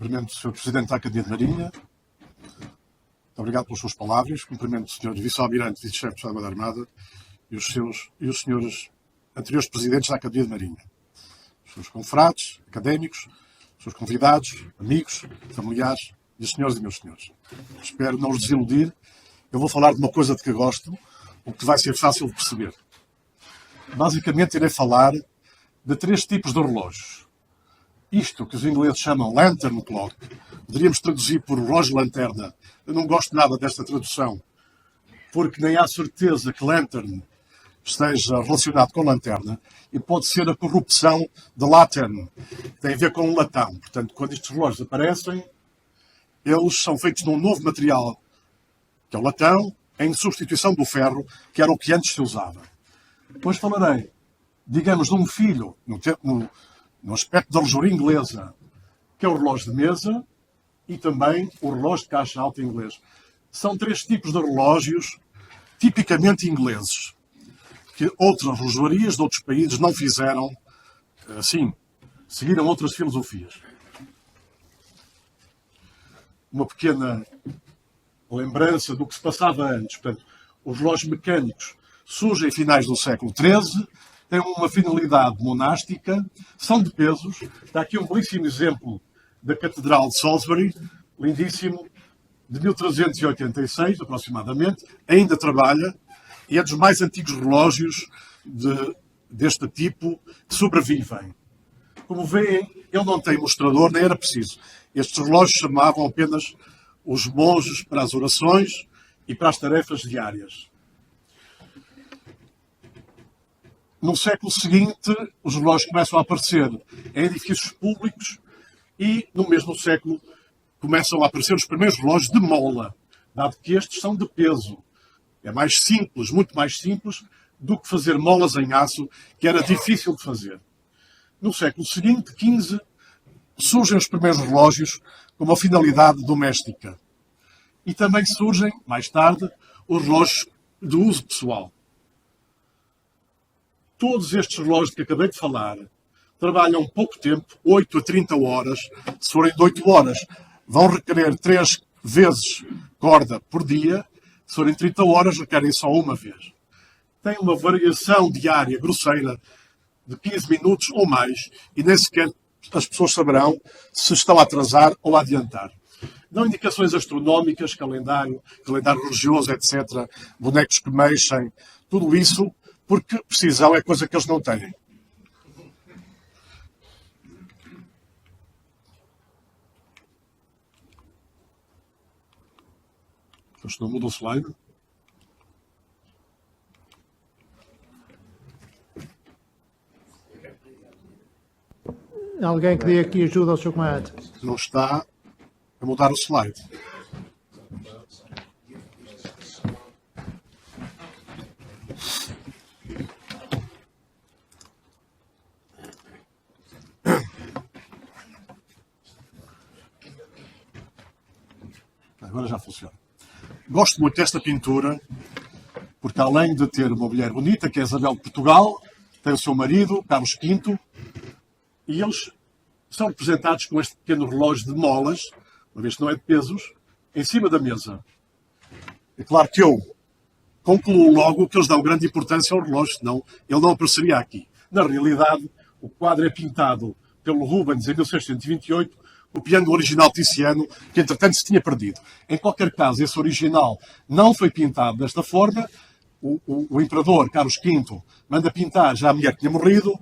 Cumprimento o Sr. Presidente da Academia de Marinha. Muito obrigado pelas suas palavras. Cumprimento o Sr. Vice-Almirante, Vice-Chefe de Estado da Armada e os senhores anteriores Presidentes da Academia de Marinha. Os seus confrades, académicos, os seus convidados, amigos, familiares e os senhores e meus senhores. Espero não os desiludir. Eu vou falar de uma coisa de que gosto, o que vai ser fácil de perceber. Basicamente, irei falar de 3 tipos de relógios. Isto que os ingleses chamam lantern clock, poderíamos traduzir por relógio-lanterna. Eu não gosto nada desta tradução, porque nem há certeza que lantern esteja relacionado com lanterna, e pode ser a corrupção de lantern, que tem a ver com o latão. Portanto, quando estes relógios aparecem, eles são feitos num novo material, que é o latão, em substituição do ferro, que era o que antes se usava. Depois falarei, digamos, de um filho, no aspecto da relojoaria inglesa, que é o relógio de mesa, e também o relógio de caixa alta inglês. São 3 tipos de relógios tipicamente ingleses, que outras relojoarias de outros países não fizeram assim, seguiram outras filosofias. Uma pequena lembrança do que se passava antes. Portanto, os relógios mecânicos surgem em finais do século XIII, têm uma finalidade monástica, são de pesos. Está aqui um belíssimo exemplo da Catedral de Salisbury, lindíssimo, de 1386 aproximadamente, ainda trabalha, e é dos mais antigos relógios deste tipo que sobrevivem. Como veem, ele não tem mostrador, nem era preciso. Estes relógios chamavam apenas os monges para as orações e para as tarefas diárias. No século seguinte, os relógios começam a aparecer em edifícios públicos e, no mesmo século, começam a aparecer os primeiros relógios de mola, dado que estes são de peso. É mais simples, muito mais simples, do que fazer molas em aço, que era difícil de fazer. No século seguinte, XV, surgem os primeiros relógios com uma finalidade doméstica. E também surgem, mais tarde, os relógios de uso pessoal. Todos estes relógios que acabei de falar trabalham pouco tempo, 8 a 30 horas. Se forem de 8 horas, vão requerer 3 vezes corda por dia. Se forem 30 horas, requerem só uma vez. Tem uma variação diária grosseira de 15 minutos ou mais, e nem sequer as pessoas saberão se estão a atrasar ou a adiantar. Dão indicações astronómicas, calendário religioso, etc., bonecos que mexem, tudo isso, porque precisão é coisa que eles não têm. Isto não muda o slide. Alguém que dê aqui ajuda ao Sr. Comandante. Não está a mudar o slide. Agora já funciona. Gosto muito desta pintura, porque além de ter uma mulher bonita, que é a Isabel de Portugal, tem o seu marido, Carlos V, e eles são representados com este pequeno relógio de molas, uma vez que não é de pesos, em cima da mesa. É claro que eu concluo logo que eles dão grande importância ao relógio, senão ele não apareceria aqui. Na realidade, o quadro é pintado pelo Rubens em 1628, copiando o original Tiziano, que entretanto se tinha perdido. Em qualquer caso, esse original não foi pintado desta forma. O imperador Carlos V manda pintar já a mulher que tinha morrido,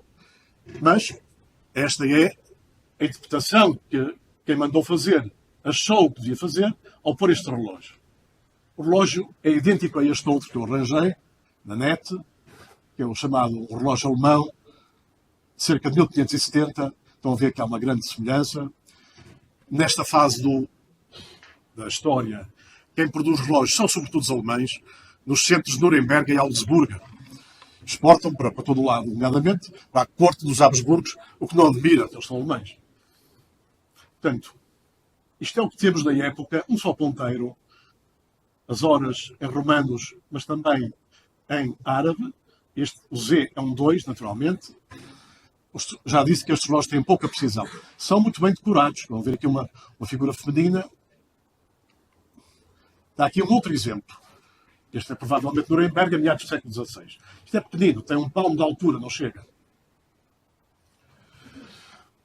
mas esta é a interpretação que quem mandou fazer achou que podia fazer ao pôr este relógio. O relógio é idêntico a este outro que eu arranjei na net, que é o chamado relógio alemão, cerca de 1570. Estão a ver que há uma grande semelhança. Nesta fase da história, quem produz relógios são sobretudo os alemães, nos centros de Nuremberg e Augsburgo. Exportam para todo o lado, nomeadamente para a corte dos Habsburgos, o que não admira, eles são alemães. Portanto, isto é o que temos na época, um só ponteiro, as horas em romanos, mas também em árabe. O Z é um 2, naturalmente. Já disse que estes relógios têm pouca precisão. São muito bem decorados. Vão ver aqui uma figura feminina. Dá aqui um outro exemplo. Este é provavelmente Nuremberg, a meados do século XVI. Isto é pequenino, tem um palmo de altura, não chega.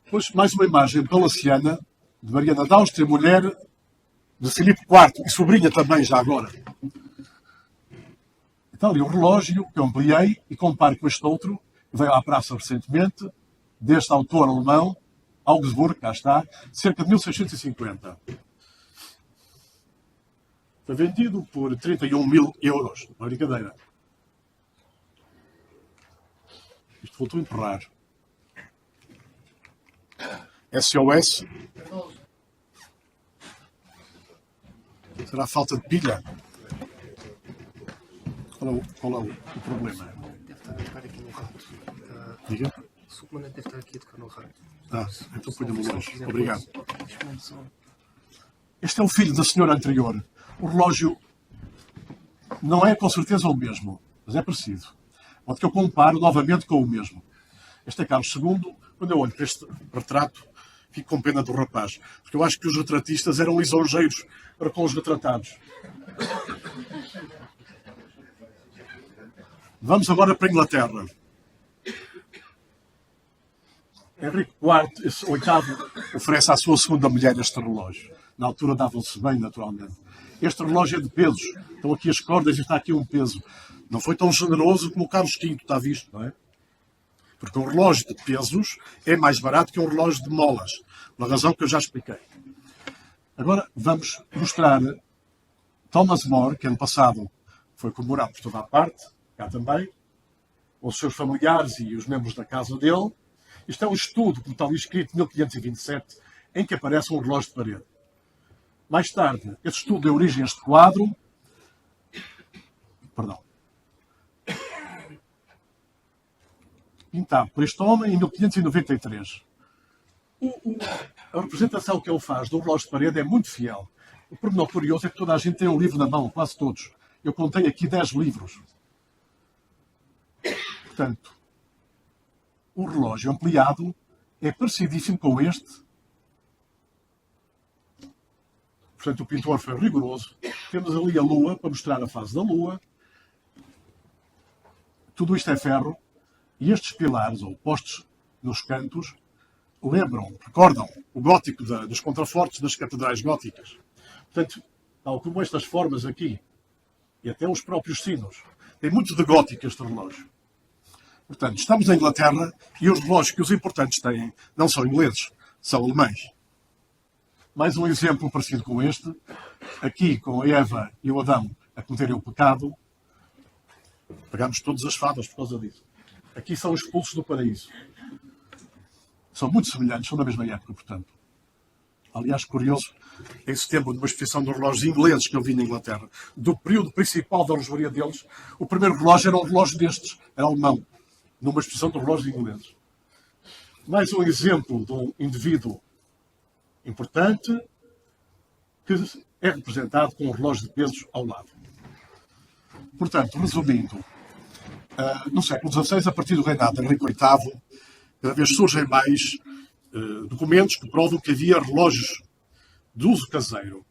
Depois, mais uma imagem palaciana de Mariana de Áustria, mulher de Filipe IV, e sobrinha também, já agora. Então, ali o relógio que eu ampliei e comparo com este outro, que veio à praça recentemente, deste autor alemão, Augsburg, cá está, cerca de 1650. Foi vendido por 31.000 euros. Uma brincadeira. Isto voltou a enterrar. SOS. Será falta de pilha? Qual é o problema? Deve estar a tocar aqui no rato. Diga? O suplemento deve estar aqui a tocar no rato. Então ponha-me longe. Obrigado. Só. Este é o filho da senhora anterior. O relógio não é com certeza o mesmo, mas é parecido. Pode que eu comparo novamente com o mesmo. Este é Carlos II. Quando eu olho para este retrato, fico com pena do rapaz. Porque eu acho que os retratistas eram lisonjeiros para com os retratados. Vamos agora para a Inglaterra. Henrique IV, esse oitavo, oferece à sua segunda mulher este relógio. Na altura davam-se bem, naturalmente. Este relógio é de pesos. Estão aqui as cordas e está aqui um peso. Não foi tão generoso como o Carlos V, está visto, não é? Porque um relógio de pesos é mais barato que um relógio de molas. Pela razão que eu já expliquei. Agora vamos mostrar Thomas More, que ano passado foi comemorado por toda a parte, cá também, os seus familiares e os membros da casa dele. Isto é um estudo, como está ali escrito, 1527, em que aparece um relógio de parede. Mais tarde, este estudo deu origem a este quadro. Pintado por este homem em 1593. A representação que ele faz do relógio de parede é muito fiel. O pormenor curioso é que toda a gente tem um livro na mão, quase todos. Eu contei aqui 10 livros. Portanto, o relógio ampliado é parecidíssimo com este. Portanto, o pintor foi rigoroso. Temos ali a lua, para mostrar a fase da lua. Tudo isto é ferro. E estes pilares, ou postos nos cantos, recordam o gótico dos contrafortes das catedrais góticas. Portanto, tal como estas formas aqui, e até os próprios sinos, tem muito de gótico este relógio. Portanto, estamos na Inglaterra e os relógios que os importantes têm não são ingleses, são alemães. Mais um exemplo parecido com este, aqui com a Eva e o Adão a cometerem o pecado. Pegamos todas as fadas por causa disso. Aqui são os expulsos do paraíso. São muito semelhantes, são da mesma época, portanto. Aliás, curioso, em setembro, numa exposição de relógios ingleses que eu vi na Inglaterra, do período principal da relojoaria deles, o primeiro relógio era um relógio destes, era alemão, numa exposição de relógios ingleses. Mais um exemplo de um indivíduo importante que é representado com um relógio de pesos ao lado. Portanto, resumindo, no século XVI, a partir do reinado de Henrique VIII, cada vez surgem mais documentos que provam que havia relógios de uso caseiro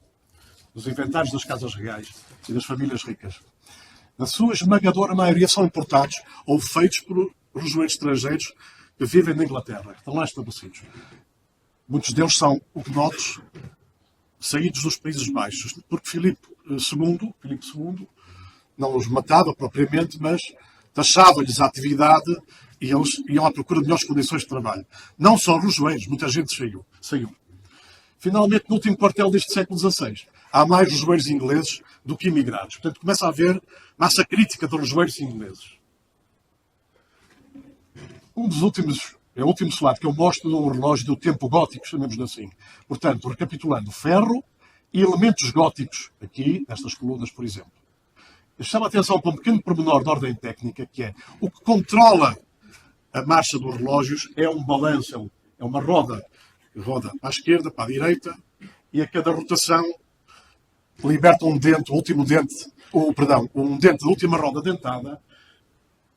nos inventários das casas reais e das famílias ricas. Na sua esmagadora maioria são importados ou feitos por relojoeiros estrangeiros que vivem na Inglaterra, que estão lá estabelecidos. Muitos deles são hugonotes saídos dos Países Baixos, porque Filipe II não os matava propriamente, mas taxava-lhes a atividade e eles iam à procura de melhores condições de trabalho. Não só relojoeiros, muita gente saiu. Finalmente, no último quartel deste século XVI, há mais relojoeiros ingleses do que imigrados. Portanto, começa a haver massa crítica de relojoeiros ingleses. É o último slide que eu mostro de um relógio do tempo gótico, chamemos-lhe assim. Portanto, recapitulando, ferro e elementos góticos, aqui, nestas colunas, por exemplo. Eu chamo a atenção para um pequeno pormenor de ordem técnica, que é o que controla a marcha dos relógios é um balanço, é uma roda que roda para a esquerda, para a direita, e a cada rotação liberta um dente da última roda dentada,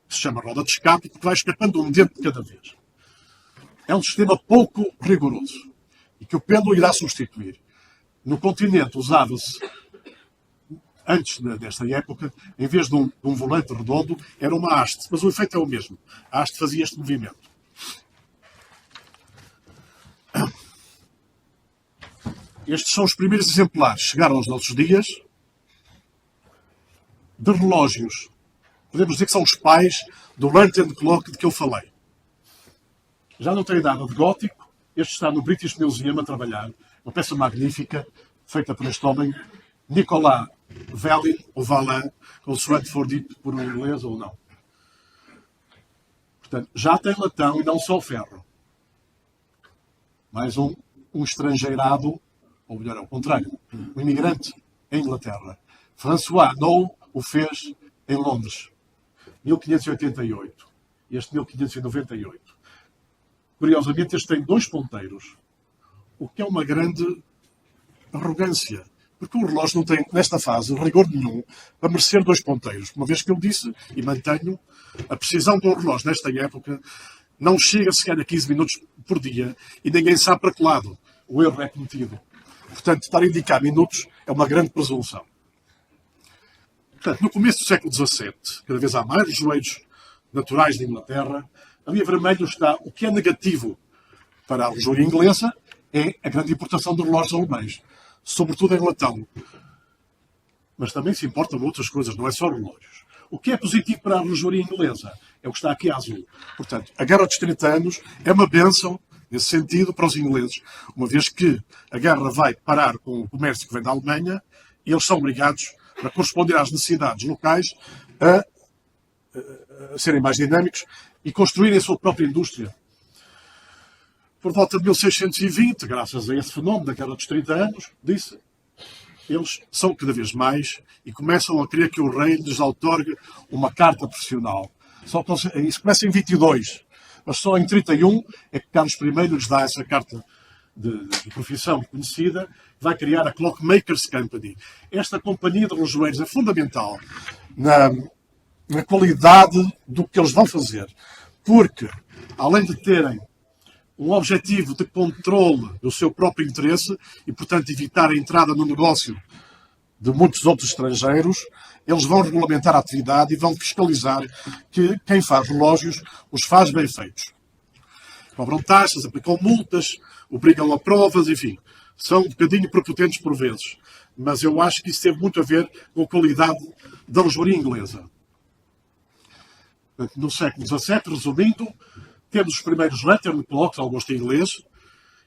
que se chama roda de escape, porque vai escapando um dente de cada vez. é um sistema pouco rigoroso e que o pêndulo irá substituir. No continente usava-se, antes desta época, em vez de um volante redondo, era uma haste, mas o efeito é o mesmo. A haste fazia este movimento. Estes são os primeiros exemplares, chegaram aos nossos dias, de relógios. Podemos dizer que são os pais do Lantern Clock de que eu falei. Já não tem nada de gótico. Este está no British Museum a trabalhar. Uma peça magnífica, feita por este homem, Nicolas Vallin, ou Valin, consoante for dito por um inglês ou não. Portanto, já tem latão e não só ferro. Mais um estrangeirado, ou melhor, ao contrário, um imigrante em Inglaterra. François Noll o fez em Londres, 1588. Este 1598. Curiosamente, este tem 2 ponteiros, o que é uma grande arrogância, porque o relógio não tem, nesta fase, rigor nenhum para merecer 2 ponteiros. Uma vez que eu disse, e mantenho, a precisão de um relógio nesta época não chega sequer a 15 minutos por dia e ninguém sabe para que lado o erro é cometido. Portanto, estar a indicar minutos é uma grande presunção. Portanto, no começo do século XVII, cada vez há mais relojoeiros naturais de Inglaterra. Ali a vermelho está o que é negativo para a relojoaria inglesa, é a grande importação de relógios alemães, sobretudo em latão. Mas também se importam outras coisas, não é só relógios. O que é positivo para a relojoaria inglesa é o que está aqui a azul. Portanto, a Guerra dos 30 Anos é uma bênção, nesse sentido, para os ingleses, uma vez que a guerra vai parar com o comércio que vem da Alemanha e eles são obrigados, para corresponder às necessidades locais, a serem mais dinâmicos e construírem a sua própria indústria. Por volta de 1620, graças a esse fenómeno da Guerra dos 30 Anos, disse, eles são cada vez mais e começam a querer que o rei lhes outorgue uma carta profissional. Isso começa em 22, mas só em 31 é que Carlos I lhes dá essa carta de profissão conhecida, vai criar a Clockmakers Company. Esta companhia de relojoeiros é fundamental na qualidade do que eles vão fazer, porque, além de terem um objetivo de controle do seu próprio interesse e, portanto, evitar a entrada no negócio de muitos outros estrangeiros, eles vão regulamentar a atividade e vão fiscalizar que quem faz relógios os faz bem feitos. Cobram taxas, aplicam multas, obrigam a provas, enfim. São um bocadinho prepotentes por vezes. Mas eu acho que isso teve muito a ver com a qualidade da relojoaria inglesa. No século XVII, resumindo, temos os primeiros Lantern Clocks ao gosto inglês.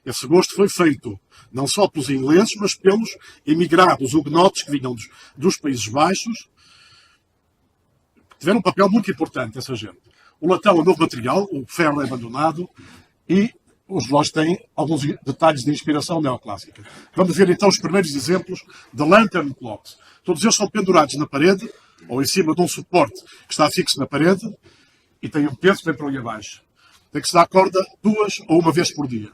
Esse gosto foi feito não só pelos ingleses, mas pelos emigrados huguenotes que vinham dos Países Baixos. Tiveram um papel muito importante, essa gente. O latão é novo material, o ferro é abandonado e os relógios têm alguns detalhes de inspiração neoclássica. Vamos ver então os primeiros exemplos de Lantern Clocks. Todos eles são pendurados na parede ou em cima de um suporte que está fixo na parede e tem um peso que vem para ali abaixo. Tem que se dar corda 2 ou 1 vez por dia.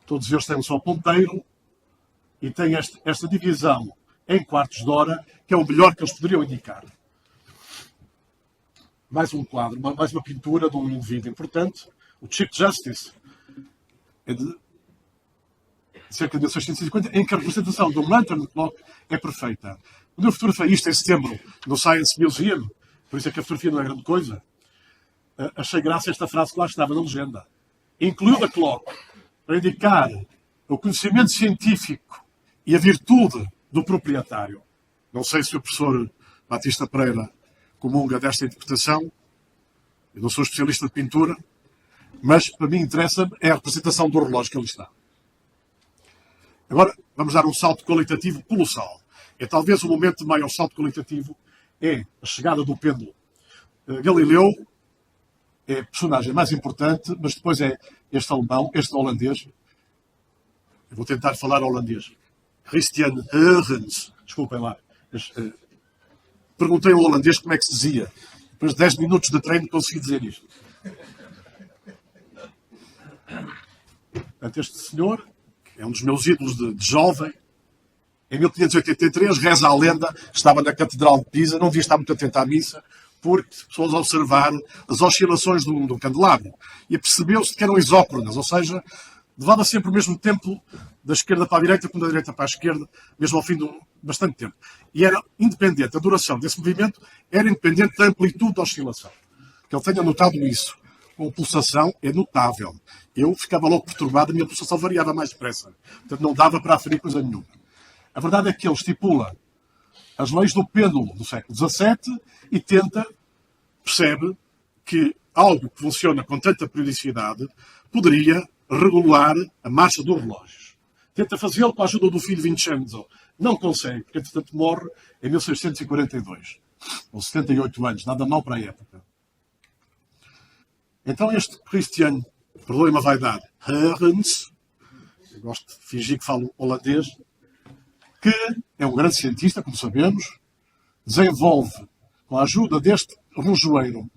Todos eles têm um só ponteiro e têm esta divisão em quartos de hora, que é o melhor que eles poderiam indicar. Mais um quadro, mais uma pintura de um indivíduo importante, o Chief Justice, é de cerca de 1650, em que a representação do Lantern Clock é perfeita. Quando eu fotografei isto em setembro no Science Museum, por isso é que a fotografia não é grande coisa, achei graça a esta frase que lá estava na legenda. Incluiu a clock, para indicar o conhecimento científico e a virtude do proprietário. Não sei se o professor Batista Pereira comunga desta interpretação. Eu não sou especialista de pintura, mas para mim interessa é a representação do relógio que ali está. Agora vamos dar um salto qualitativo colossal. É talvez o momento de maior salto qualitativo, é a chegada do pêndulo. Galileu é a personagem mais importante, mas depois é este alemão, este holandês. Eu vou tentar falar holandês. Christian Huygens. Desculpem lá. Mas, perguntei ao holandês como é que se dizia. Depois de 10 minutos de treino consegui dizer isto. Portanto, este senhor, que é um dos meus ídolos de jovem, em 1583, reza a lenda, estava na Catedral de Pisa, não devia estar muito atento à missa, porque pessoas a observar as oscilações do candelabro e percebeu-se que eram isócronas, ou seja, levava sempre o mesmo tempo da esquerda para a direita como da direita para a esquerda, mesmo ao fim de bastante tempo. E era independente, a duração desse movimento era independente da amplitude da oscilação. Que ele tenha notado isso. Com a pulsação é notável. Eu ficava logo perturbado, a minha pulsação variava mais depressa. Portanto, não dava para aferir coisa nenhuma. A verdade é que ele estipula as leis do pêndulo do século XVII e percebe que algo que funciona com tanta periodicidade poderia regular a marcha dos relógios. Tenta fazê-lo com a ajuda do filho Vincenzo. Não consegue, porque entretanto morre em 1642. Com 78 anos, nada mal para a época. Então este Christian, perdoem-me a vaidade, Huygens, eu gosto de fingir que falo holandês, que é um grande cientista, como sabemos, desenvolve, com a ajuda deste relojoeiro,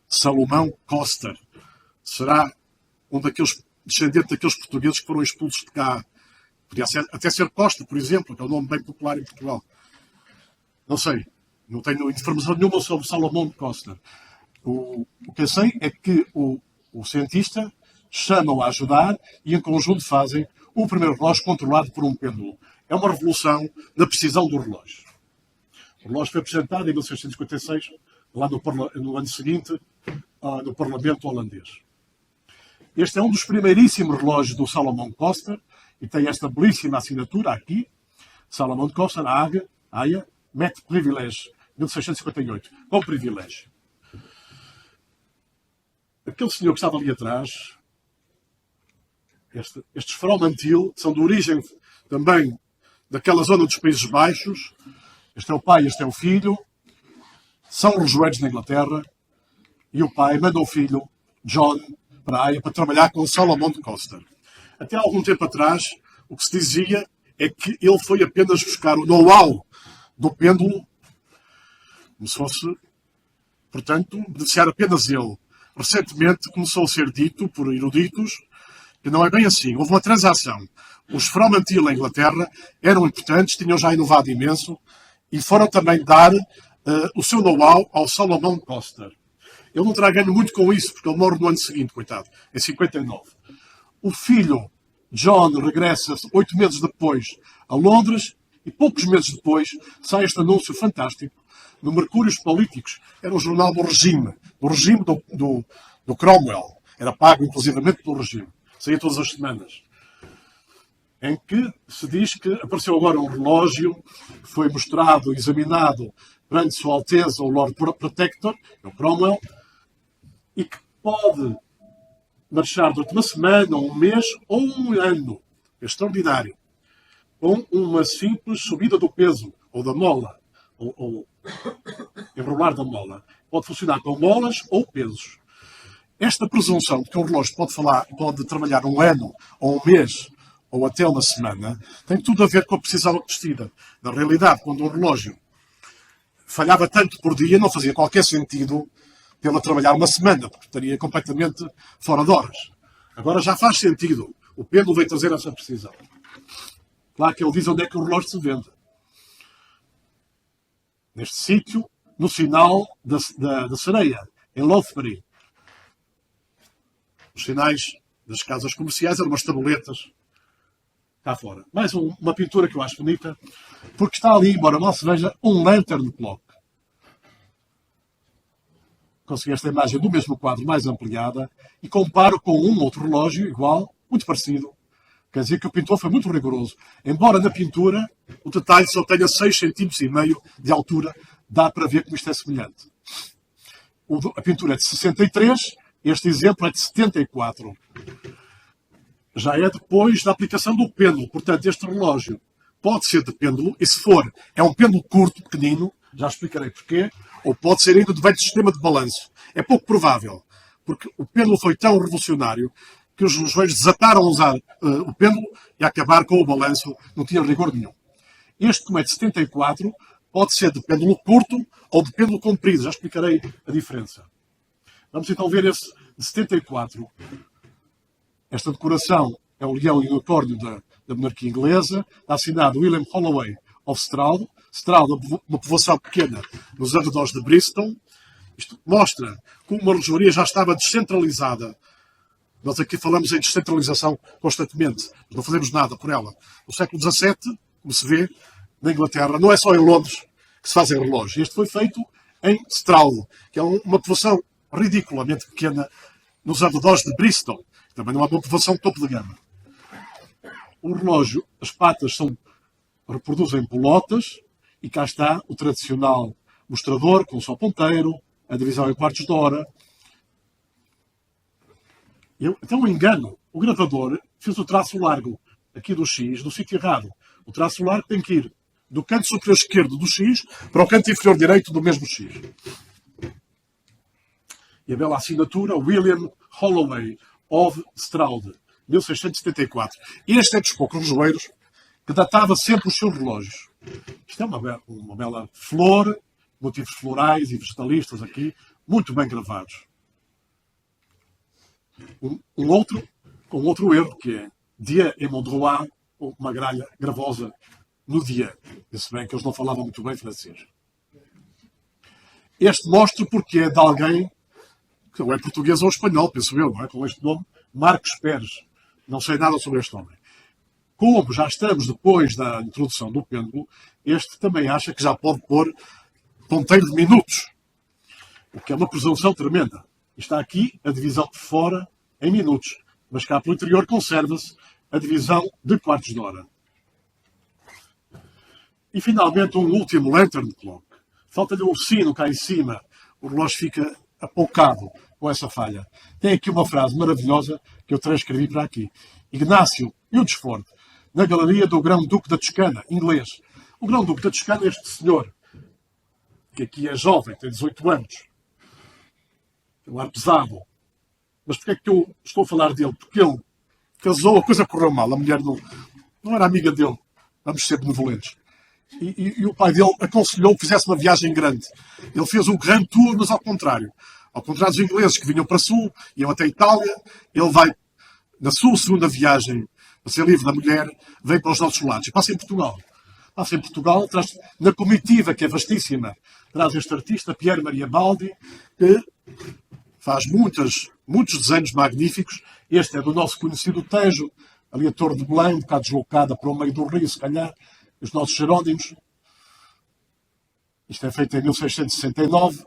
Salomão Coster, será um daqueles descendentes daqueles portugueses que foram expulsos de cá. Podia até ser Costa, por exemplo, que é um nome bem popular em Portugal. Não sei, não tenho informação nenhuma sobre Salomão Coster. O que eu sei é que o cientista chama-o a ajudar e em conjunto fazem o primeiro relógio controlado por um pêndulo. É uma revolução na precisão do relógio. O relógio foi apresentado em 1656, lá no ano seguinte, no Parlamento holandês. Este é um dos primeiríssimos relógios do Salomão Coster e tem esta belíssima assinatura aqui. Salomão Coster, Haia, met privilégio, 1658, com privilégio. Aquele senhor que estava ali atrás, estes Fromentil, são de origem também daquela zona dos Países Baixos. Este é o pai, este é o filho. São relojoeiros na Inglaterra. E o pai manda o filho, John, para a Haia para trabalhar com Salomão de Coster. Até há algum tempo atrás, o que se dizia é que ele foi apenas buscar o know-how do pêndulo, como se fosse, portanto, beneficiar apenas ele. Recentemente começou a ser dito por eruditos que não é bem assim. Houve uma transação. Os Fromentil em Inglaterra eram importantes, tinham já inovado imenso e foram também dar o seu know-how ao Salomão Coster. Ele não terá ganho muito com isso, porque ele morre no ano seguinte, coitado, em 59. O filho, John, regressa 8 meses depois a Londres e poucos meses depois sai este anúncio fantástico no Mercúrios Políticos. Era um jornal do regime do Cromwell. Era pago inclusivamente pelo regime. Saía todas as semanas. Em que se diz que apareceu agora um relógio que foi mostrado, examinado perante Sua Alteza, o Lord Protector, o Cromwell, e que pode marchar durante uma semana, um mês ou um ano. É extraordinário. Com uma simples subida do peso, ou da mola, ou enrolar da mola. Pode funcionar com molas ou pesos. Esta presunção de que um relógio pode trabalhar um ano, ou um mês, ou até uma semana, tem tudo a ver com a precisão acrescida. Na realidade, quando um relógio falhava tanto por dia, não fazia qualquer sentido pela trabalhar uma semana, porque estaria completamente fora de horas. Agora já faz sentido. O pêndulo veio trazer essa precisão. Claro que ele diz onde é que o relógio se vende. Neste sítio, no sinal da Sereia, em Lothbury. Os sinais das casas comerciais eram umas tabuletas cá fora. Mais uma pintura que eu acho bonita, porque está ali, embora mal se veja, um lantern clock. Consegui esta imagem do mesmo quadro mais ampliada e comparo com um outro relógio igual, muito parecido. Quer dizer que o pintor foi muito rigoroso. Embora na pintura o detalhe só tenha 6,5 cm de altura, dá para ver como isto é semelhante. A pintura é de 63, este exemplo é de 74. Já é depois da aplicação do pêndulo. Portanto, este relógio pode ser de pêndulo, e se for, é um pêndulo curto, pequenino, já explicarei porquê, ou pode ser ainda de velho sistema de balanço. É pouco provável, porque o pêndulo foi tão revolucionário que os relojoeiros desataram a usar o pêndulo e a acabar com o balanço, não tinha rigor nenhum. Este, como é de 74, pode ser de pêndulo curto ou de pêndulo comprido, já explicarei a diferença. Vamos então ver esse de 74. Esta decoração é o leão e o unicórnio da monarquia inglesa, está assinado William Holloway of Stroud. Stroud, uma povoação pequena nos arredores de Bristol. Isto mostra como uma relojoaria já estava descentralizada. Nós aqui falamos em descentralização constantemente, mas não fazemos nada por ela. No século XVII, como se vê, na Inglaterra, não é só em Londres que se fazem relógios. Este foi feito em Stroud, que é uma povoação ridiculamente pequena nos arredores de Bristol. Também não é uma povoação topo de gama. O relógio, as patas reproduzem bolotas e cá está o tradicional mostrador com o só ponteiro, a divisão em quartos de hora. Então um engano. O gravador fez o traço largo aqui do X no sítio errado. O traço largo tem que ir do canto superior esquerdo do X para o canto inferior direito do mesmo X. E a bela assinatura, William Holloway of Stroud, 1674. Este é dos poucos relojoeiros que datava sempre os seus relógios. Isto é uma bela flor, motivos florais e vegetalistas aqui, muito bem gravados. Um outro erro, que é dia et Mondroit, ou uma gralha gravosa no dia. Se bem que eles não falavam muito bem francês. Este mostra porque é de alguém que ou é português ou espanhol, penso eu, não é? Com este nome, Marcos Pérez. Não sei nada sobre este homem. Como já estamos depois da introdução do pêndulo, este também acha que já pode pôr ponteiro de minutos, o que é uma presunção tremenda. Está aqui a divisão de fora em minutos, mas cá pelo interior conserva-se a divisão de quartos de hora. E finalmente um último lantern clock. Falta-lhe um sino cá em cima, o relógio fica apoucado com essa falha. Tem aqui uma frase maravilhosa que eu transcrevi para aqui. Ignácio Hudsford, na galeria do Grão-Duque da Toscana, inglês. O Grão-Duque da Toscana é este senhor, que aqui é jovem, tem 18 anos. Tem um ar pesado. Mas porquê é que eu estou a falar dele? Porque ele casou, a coisa correu mal. A mulher não era amiga dele. Vamos ser benevolentes. E o pai dele aconselhou que fizesse uma viagem grande. Ele fez um Grand Tour, mas ao contrário. Ao contrário dos ingleses que vinham para sul, iam até a Itália, ele vai, na sua segunda viagem, para ser livre da mulher, vem para os nossos lados. E passa em Portugal. Passa em Portugal, traz, na comitiva, que é vastíssima, traz este artista, Pier Maria Baldi, que faz muitos desenhos magníficos. Este é do nosso conhecido Tejo, ali a Torre de Belém, um bocado deslocada para o meio do rio, se calhar, os nossos Jerónimos. Isto é feito em 1669.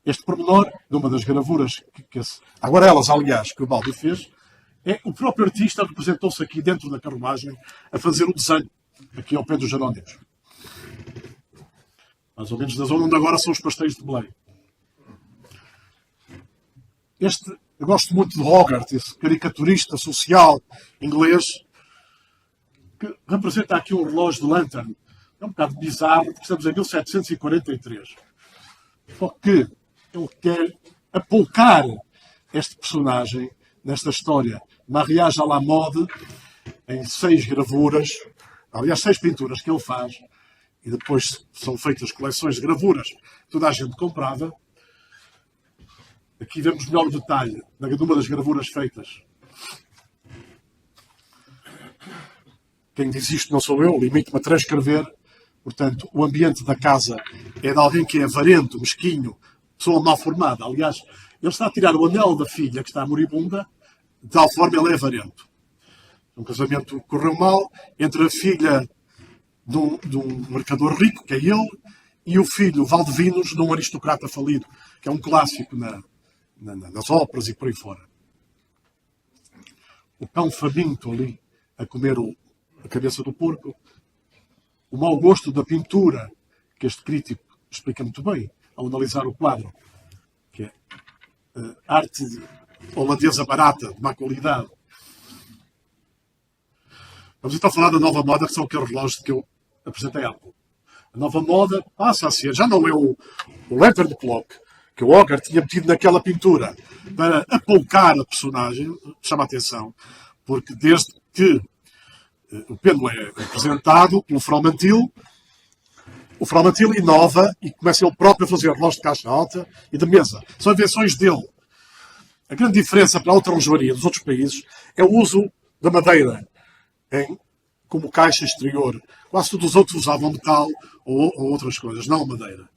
Este pormenor, de uma das gravuras, aguarelas, aliás, que o Baldi fez, é o próprio artista representou-se aqui dentro da carruagem a fazer o desenho, aqui ao pé dos Jerónimos. Mais ou menos da zona onde agora são os pastéis de Belém. Eu gosto muito de Hogarth, esse caricaturista social inglês, que representa aqui um relógio de lantern. É um bocado bizarro, porque estamos em 1743. Só que ele quer apolcar este personagem nesta história. Mariage à la mode, em 6 gravuras, aliás, 6 pinturas que ele faz, e depois são feitas coleções de gravuras que toda a gente comprava. Aqui vemos melhor o detalhe numa das gravuras feitas. Quem diz isto não sou eu, limito-me a transcrever. Portanto, o ambiente da casa é de alguém que é avarento, mesquinho, pessoa mal formada. Aliás, ele está a tirar o anel da filha, que está moribunda, de tal forma ele é avarento. Um casamento correu mal entre a filha de um mercador rico, que é ele, e o filho, Valdevinos, de um aristocrata falido, que é um clássico nas óperas e por aí fora. O cão faminto ali, a comer a cabeça do porco. O mau gosto da pintura, que este crítico explica muito bem, ao analisar o quadro, que é arte holandesa barata, de má qualidade. Vamos então falar da nova moda, que são aqueles relógios que eu apresentei há pouco. A nova moda passa a ser, já não é o lantern clock, que o Hogarth tinha metido naquela pintura para apolcar a personagem, chama a atenção, porque desde que o pêndulo é apresentado pelo Fromentil, o Fromentil inova e começa ele próprio a fazer relógios de caixa alta e de mesa. São invenções dele. A grande diferença para a outra relojoaria dos outros países é o uso da madeira como caixa exterior. Quase todos os outros usavam metal ou outras coisas, não madeira.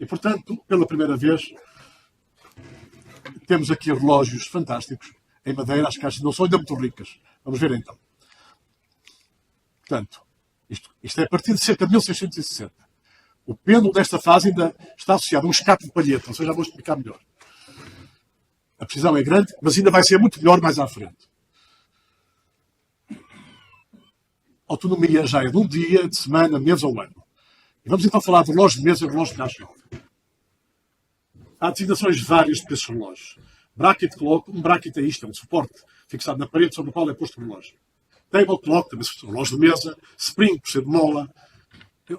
E, portanto, pela primeira vez, temos aqui relógios fantásticos em madeira. As caixas não são ainda muito ricas. Vamos ver então. Portanto, isto é a partir de cerca de 1660. O pêndulo desta fase ainda está associado a um escape de palheta, ou seja, já vou explicar melhor. A precisão é grande, mas ainda vai ser muito melhor mais à frente. A autonomia já é de um dia, de semana, mês ou ano. E vamos então falar de relógio de mesa e relógio de caixa. Há designações várias para esses relógios. Bracket clock, um bracket é isto, é um suporte fixado na parede sobre o qual é posto o relógio. Table clock, também relógio de mesa. Spring, por ser de mola.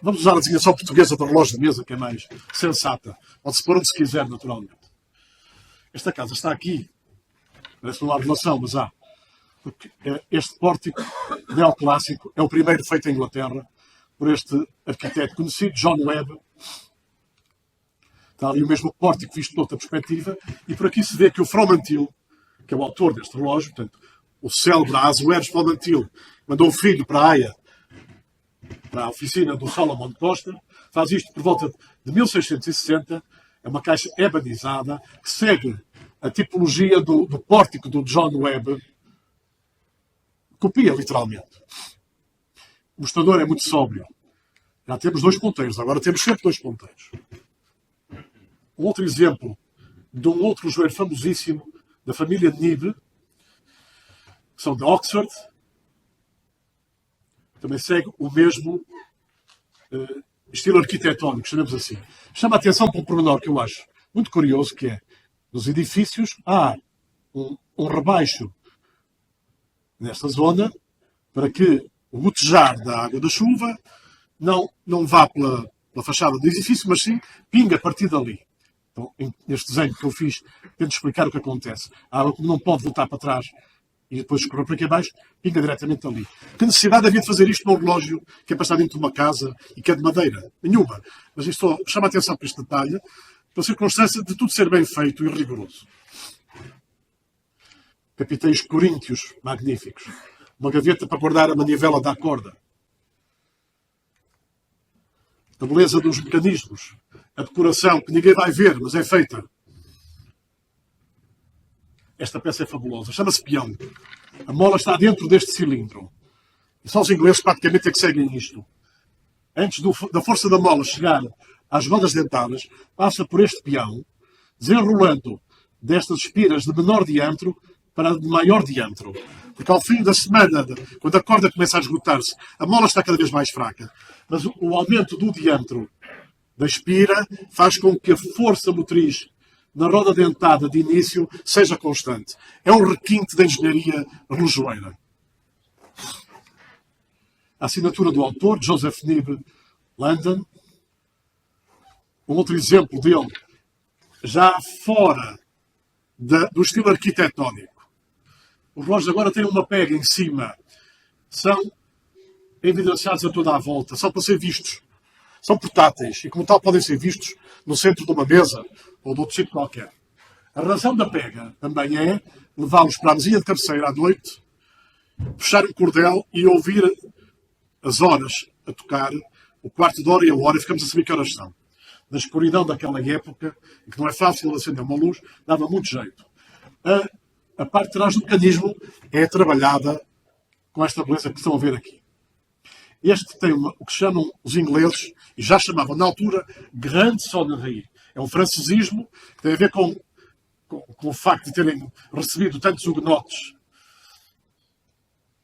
Vamos usar a designação portuguesa do relógio de mesa, que é mais sensata. Pode-se pôr onde se quiser, naturalmente. Esta casa está aqui. Parece que não há revelação, mas há. Porque este pórtico neoclássico é o primeiro feito em Inglaterra por este arquiteto conhecido, John Webb. Está ali o mesmo pórtico visto de outra perspectiva. E por aqui se vê que o Fromentil, que é o autor deste relógio, portanto, o célebre Azueres Fromentil, mandou um filho para a Haia, para a oficina do Salomão de Costa, faz isto por volta de 1660, é uma caixa ebanizada, que segue a tipologia do pórtico do John Webb, copia literalmente. O mostrador é muito sóbrio. Já temos 2 ponteiros, agora temos sempre 2 ponteiros. Um outro exemplo de um outro joelho famosíssimo da família de Nive, que são de Oxford, também segue o mesmo estilo arquitetónico, chamemos assim. Chama a atenção para um pormenor que eu acho muito curioso, que é, nos edifícios há um rebaixo nesta zona para que o gotejar da água da chuva não vá pela fachada do edifício, mas sim pinga a partir dali. Então, neste desenho que eu fiz, tento explicar o que acontece. A água, como não pode voltar para trás e depois escorrer por aqui abaixo, pinga diretamente ali. Que necessidade havia de fazer isto num relógio que é para estar dentro de uma casa e que é de madeira? Nenhuma. Mas isto só chama a atenção para este detalhe, pela circunstância de tudo ser bem feito e rigoroso. Capiteis coríntios magníficos. Uma gaveta para guardar a manivela da corda. A beleza dos mecanismos. A decoração, que ninguém vai ver, mas é feita. Esta peça é fabulosa. Chama-se peão. A mola está dentro deste cilindro. E só os ingleses praticamente é que seguem isto. Antes da força da mola chegar às rodas dentadas, passa por este peão, desenrolando destas espiras de menor diâmetro para a de maior diâmetro. Porque ao fim da semana, quando a corda começa a esgotar-se, a mola está cada vez mais fraca. Mas o aumento do diâmetro da espira faz com que a força motriz na roda dentada de início seja constante. É um requinte da engenharia relojoeira. A assinatura do autor, Joseph Nive London. Um outro exemplo dele, já fora do estilo arquitetónico. Os relógios agora têm uma pega em cima. São envidraçados a toda a volta. São para ser vistos. São portáteis e, como tal, podem ser vistos no centro de uma mesa ou de outro sítio qualquer. A razão da pega também é levá-los para a mesinha de cabeceira à noite, puxar o cordel e ouvir as horas a tocar, o quarto de hora e a hora, e ficamos a saber que horas são. Na escuridão daquela época, em que não é fácil acender uma luz, dava muito jeito. A parte de trás do mecanismo é trabalhada com esta beleza que estão a ver aqui. Este tem o que chamam os ingleses, e já chamavam na altura, grande sonnerie. É um francesismo que tem a ver com o facto de terem recebido tantos huguenotes.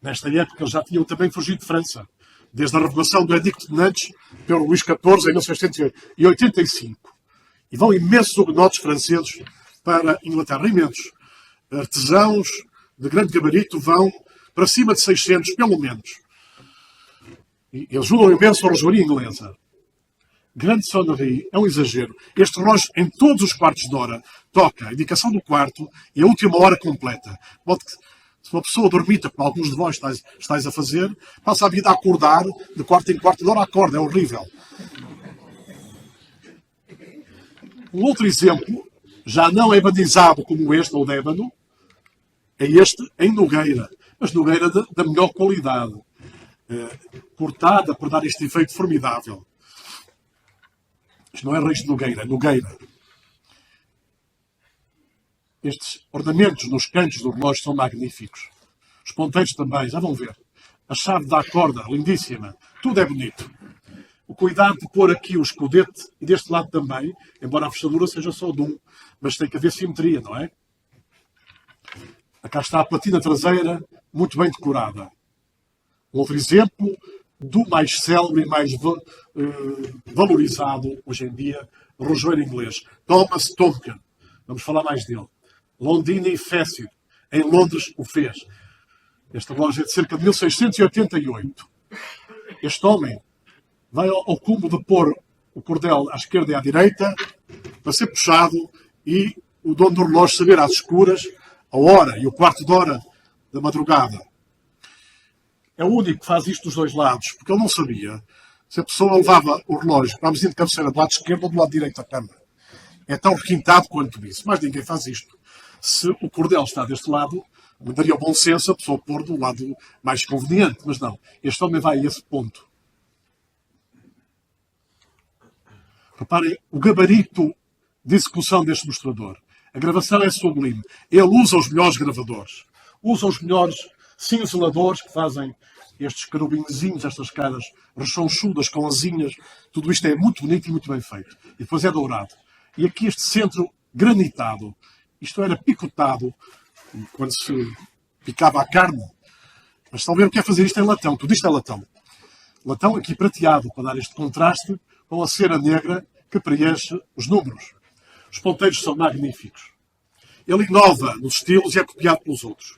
Nesta época eles já tinham também fugido de França, desde a revogação do Edicto de Nantes pelo Luís XIV em 1685. E vão imensos huguenotes franceses para a Inglaterra, imensos. Artesãos de grande gabarito vão para cima de 600, pelo menos. E eles ajudam imenso a relojoaria inglesa. Grande sonnerie, é um exagero. Este relógio, em todos os quartos de hora, toca a indicação do quarto e a última hora completa. Se uma pessoa dormita, como alguns de vós estáis a fazer, passa a vida a acordar de quarto em quarto de hora, acorda, é horrível. Um outro exemplo, já não ebanizado como este, ou de ébano, é este em nogueira. Mas nogueira da melhor qualidade. Cortada para dar este efeito formidável. Isto não é Reis de Nogueira, é Nogueira. Estes ornamentos nos cantos do relógio são magníficos. Os ponteiros também, já vão ver. A chave da corda, lindíssima. Tudo é bonito. O cuidado de pôr aqui o escudete, e deste lado também, embora a fechadura seja só de um, mas tem que haver simetria, não é? Cá está a platina traseira, muito bem decorada. Um outro exemplo do mais célebre e mais valorizado, hoje em dia, relojoeiro inglês, Thomas Tomkin. Vamos falar mais dele. Londini Fessio, em Londres, o fez. Este relógio é de cerca de 1688. Este homem vai ao cúmulo de pôr o cordel à esquerda e à direita para ser puxado e o dono do relógio saber às escuras a hora e o quarto de hora da madrugada. É o único que faz isto dos dois lados, porque ele não sabia se a pessoa levava o relógio para a mesinha de cabeceira do lado esquerdo ou do lado direito da cama. É tão requintado quanto isso. Mas ninguém faz isto. Se o cordel está deste lado, me daria o bom senso a pessoa pôr do lado mais conveniente. Mas não. Este homem vai a esse ponto. Reparem o gabarito de execução deste mostrador. A gravação é sublime. Ele usa os melhores gravadores. Usa os melhores cinzeladores que fazem estes querubinzinhos, estas caras rechonchudas com asinhas. Tudo isto é muito bonito e muito bem feito. E depois é dourado. E aqui este centro granitado. Isto era picotado quando se picava a carne. Mas estão a ver o que é fazer isto em latão. Tudo isto é latão. Latão aqui prateado para dar este contraste com a cera negra que preenche os números. Os ponteiros são magníficos. Ele inova nos estilos e é copiado pelos outros.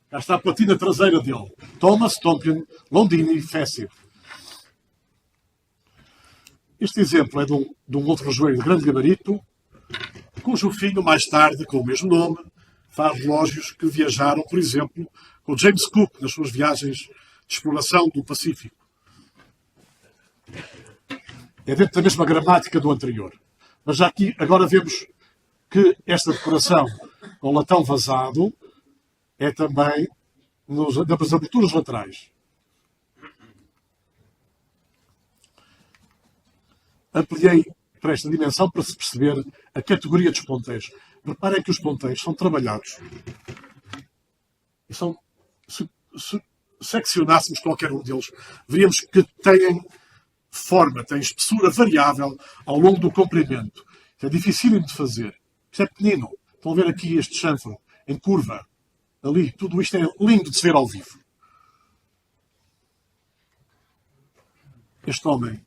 Cá está a platina traseira dele. Thomas Tomkin Londini Fessio. Este exemplo é de um outro relojoeiro de grande gabarito, cujo filho, mais tarde, com o mesmo nome, faz relógios que viajaram, por exemplo, com James Cook nas suas viagens de exploração do Pacífico. É dentro da mesma gramática do anterior. Mas já aqui, agora vemos que esta decoração com latão vazado é também nas aberturas laterais. Ampliei para esta dimensão para se perceber a categoria dos ponteiros. Reparem que os ponteiros são trabalhados. E são, se seccionássemos qualquer um deles, veríamos que têm forma, têm espessura variável ao longo do comprimento. É dificílimo de fazer. Isto é pequenino. Estão a ver aqui este chanfro em curva. Ali, tudo isto é lindo de se ver ao vivo. Este homem,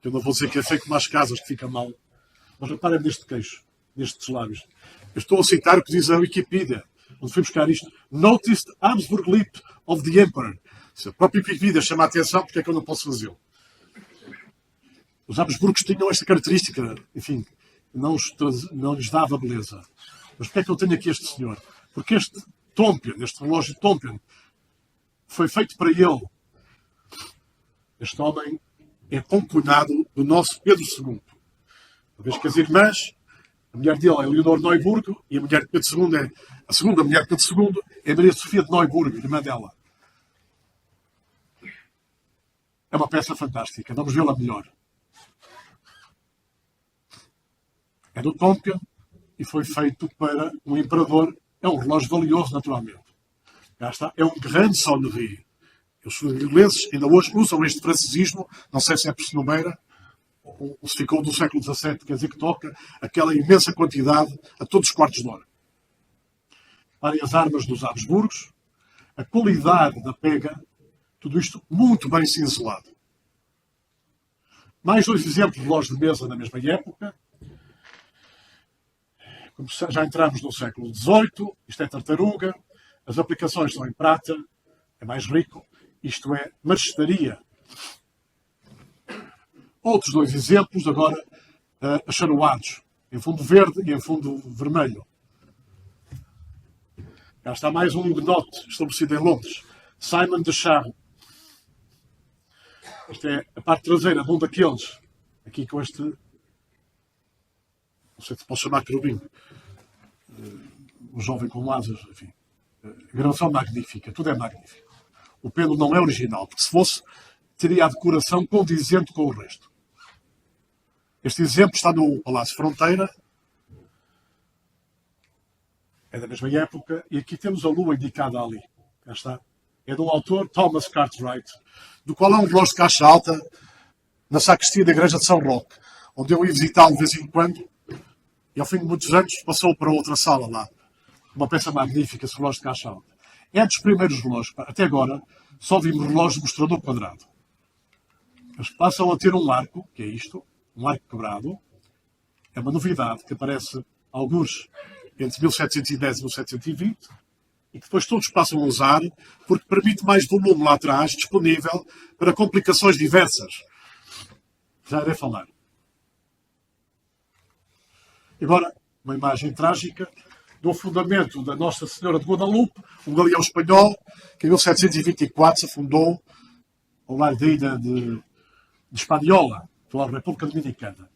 eu não vou dizer que é feito como as casas, que fica mal, mas reparem neste queixo, nestes lábios. Eu estou a citar o que diz a Wikipedia, onde fui buscar isto. Noticed Habsburg Lip of the Emperor. Se a própria Wikipedia chama a atenção, porque é que eu não posso fazê-lo? Os Habsburgos tinham esta característica, enfim, não lhes dava beleza. Mas porquê é que eu tenho aqui este senhor? Porque este Tompion, este relógio Tompion, foi feito para ele. Este homem é concunhado do nosso Pedro II. Uma vez que as irmãs, a mulher dele é Leonor Neuburgo e a mulher de Pedro II a segunda mulher de Pedro II é Maria Sofia de Neuburgo, irmã dela. É uma peça fantástica. Vamos vê-la melhor. É do Tompion e foi feito para um imperador. É um relógio valioso, naturalmente. Já está. É um grande sonnerie. Os ingleses ainda hoje usam este francesismo, não sei se é por Senobeira, ou se ficou do século XVII, quer dizer que toca aquela imensa quantidade a todos os quartos de hora. Várias armas dos Habsburgos, a qualidade da pega, tudo isto muito bem cinzelado. Mais dois exemplos de relógios de mesa na mesma época. Como já entramos no século XVIII, isto é tartaruga, as aplicações são em prata, é mais rico, isto é marchetaria. Outros dois exemplos, agora acharoados, em fundo verde e em fundo vermelho. Cá está mais um huguenote estabelecido em Londres, Simon de Charles. Esta é a parte traseira de um daqueles, aqui com este, não sei se posso chamar querubim, um jovem com asas, enfim. Gravação magnífica, tudo é magnífico. O pêndulo não é original, porque se fosse, teria a decoração condizente com o resto. Este exemplo está no Palácio Fronteira. É da mesma época. E aqui temos a lua indicada ali. Cá está. É do autor Thomas Cartwright, do qual há um relógio de caixa alta na sacristia da igreja de São Roque, onde eu ia visitá-lo de vez em quando. E ao fim de muitos anos passou para outra sala lá. Uma peça magnífica, esse relógio de caixa alta. É dos primeiros relógios. Até agora, só vimos relógios de mostrador quadrado. Eles passam a ter um arco, que é isto, um arco quebrado. É uma novidade que aparece alguns entre 1710 e 1720 e que depois todos passam a usar porque permite mais volume lá atrás disponível para complicações diversas. Já irei falar. Agora, uma imagem trágica do afundamento da Nossa Senhora de Guadalupe, um galeão espanhol que em 1724 se afundou ao largo da ilha de Hispaniola, atual República Dominicana.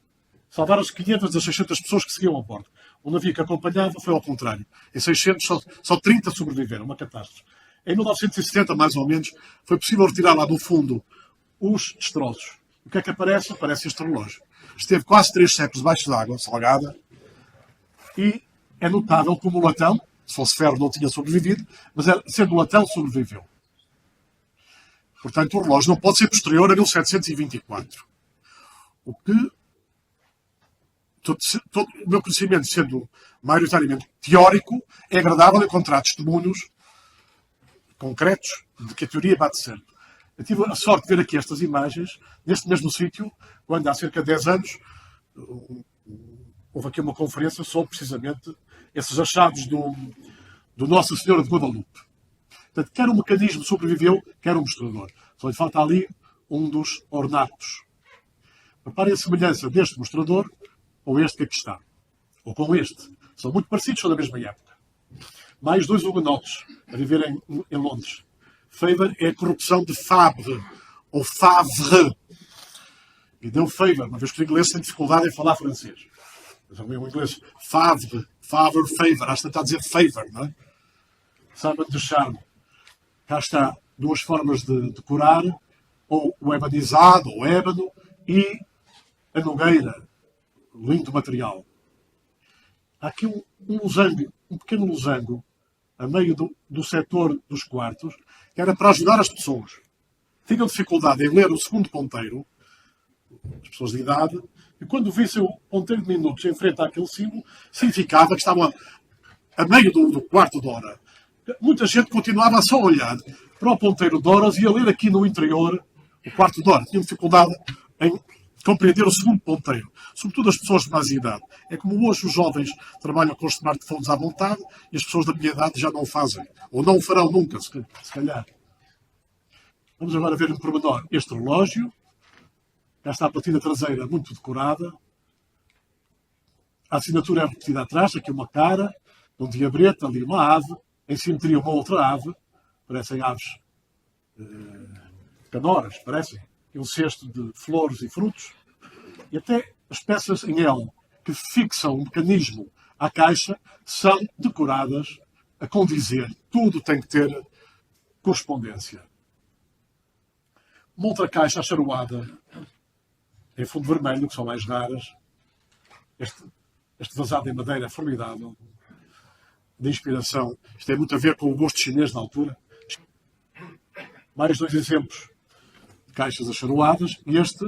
Salvaram-se 500 a 600 pessoas que seguiam a bordo. O navio que acompanhava foi ao contrário. Em 600, só 30 sobreviveram. Uma catástrofe. Em 1970, mais ou menos, foi possível retirar lá do fundo os destroços. O que é que aparece? Aparece este relógio. Esteve quase 3 séculos debaixo d'água, salgada, e é notável como o latão, se fosse ferro não tinha sobrevivido, mas sendo latão, sobreviveu. Portanto, o relógio não pode ser posterior a 1724. O que todo o meu conhecimento, sendo maioritariamente teórico, é agradável encontrar testemunhos concretos de que a teoria bate certo. Eu tive a sorte de ver aqui estas imagens, neste mesmo sítio, quando há cerca de 10 anos houve aqui uma conferência sobre precisamente esses achados do Nossa Senhora de Guadalupe. Portanto, quer o mecanismo sobreviveu, quer o mostrador. Só lhe falta ali um dos ornatos. Reparem a semelhança deste mostrador com este que aqui está. Ou com este. São muito parecidos, são da mesma época. Mais 2 hugonotes a viver em Londres. Favre é a corrupção de Fabre, ou Favre. E deu Favre, uma vez que o inglês tem dificuldade em falar francês. Mas o inglês, Favre, Favre, acho que está a dizer Favre, não é? Sabe de charme. Cá está 2 formas de decorar, ou o ebanizado, ou ébano, e a nogueira, lindo material. Há aqui um losango, um pequeno losango, a meio do setor dos quartos, que era para ajudar as pessoas. Tinham dificuldade em ler o segundo ponteiro, as pessoas de idade, e quando vissem o ponteiro de minutos em frente àquele símbolo, significava que estavam a meio do quarto de hora. Muita gente continuava só a olhar para o ponteiro de horas e a ler aqui no interior o quarto de hora. Tinham dificuldade em compreender o segundo ponteiro. Sobretudo as pessoas de mais idade. É como hoje os jovens trabalham com os smartphones à vontade e as pessoas da minha idade já não o fazem. Ou não o farão nunca, se calhar. Vamos agora ver no pormenor este relógio. Já está a platina traseira muito decorada. A assinatura é repetida atrás. Aqui uma cara, um diabrete, ali uma ave. Em simetria uma outra ave. Parecem aves canoras, parecem. E um cesto de flores e frutos. E até as peças em L que fixam o mecanismo à caixa são decoradas a condizer. Tudo tem que ter correspondência. Uma outra caixa acharoada em fundo vermelho, que são mais raras. Este vazado em madeira é formidável. De inspiração. Isto tem muito a ver com o gosto chinês da altura. Mais 2 exemplos de caixas acharoadas. E este,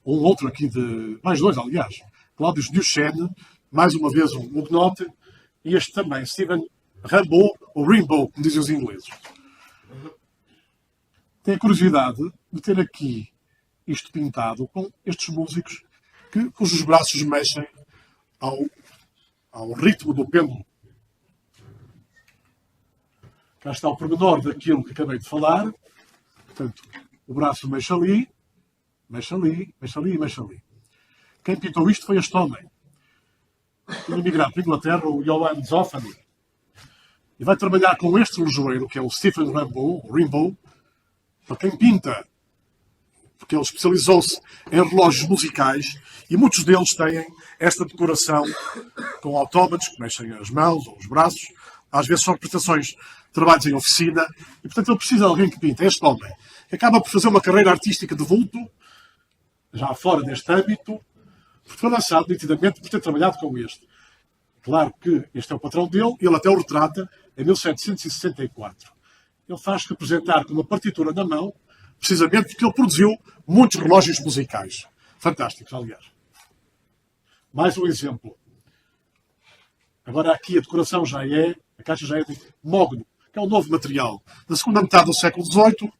um outro aqui de... Mais 2, aliás. Claudius Duchesne, mais uma vez um hugonote. E este também, Stephen Rimbaud, ou Rimbaud, como dizem os ingleses. Tenho a curiosidade de ter aqui isto pintado com estes músicos cujos braços mexem ao ritmo do pêndulo. Cá está o pormenor daquilo que acabei de falar. Portanto, o braço mexe ali, mexe ali, mexe ali e mexe ali. Quem pintou isto foi este homem. Um imigrante para a Inglaterra, o Johann Zoffany. E vai trabalhar com este relojoeiro, que é o Stephen Rimbaud, para quem pinta. Porque ele especializou-se em relógios musicais e muitos deles têm esta decoração com autómatos que mexem as mãos ou os braços. Às vezes são representações de trabalhos em oficina e, portanto, ele precisa de alguém que pinte. Este homem que acaba por fazer uma carreira artística de vulto, já fora deste âmbito, Porque foi lançado nitidamente por ter trabalhado com este. Claro que este é o patrão dele, ele até o retrata em 1764. Ele faz representar com uma partitura na mão, precisamente porque ele produziu muitos relógios musicais. Fantásticos, aliás. Mais um exemplo. Agora aqui a decoração já é, a caixa já é de mogno, que é um novo material. Na segunda metade do século XVIII,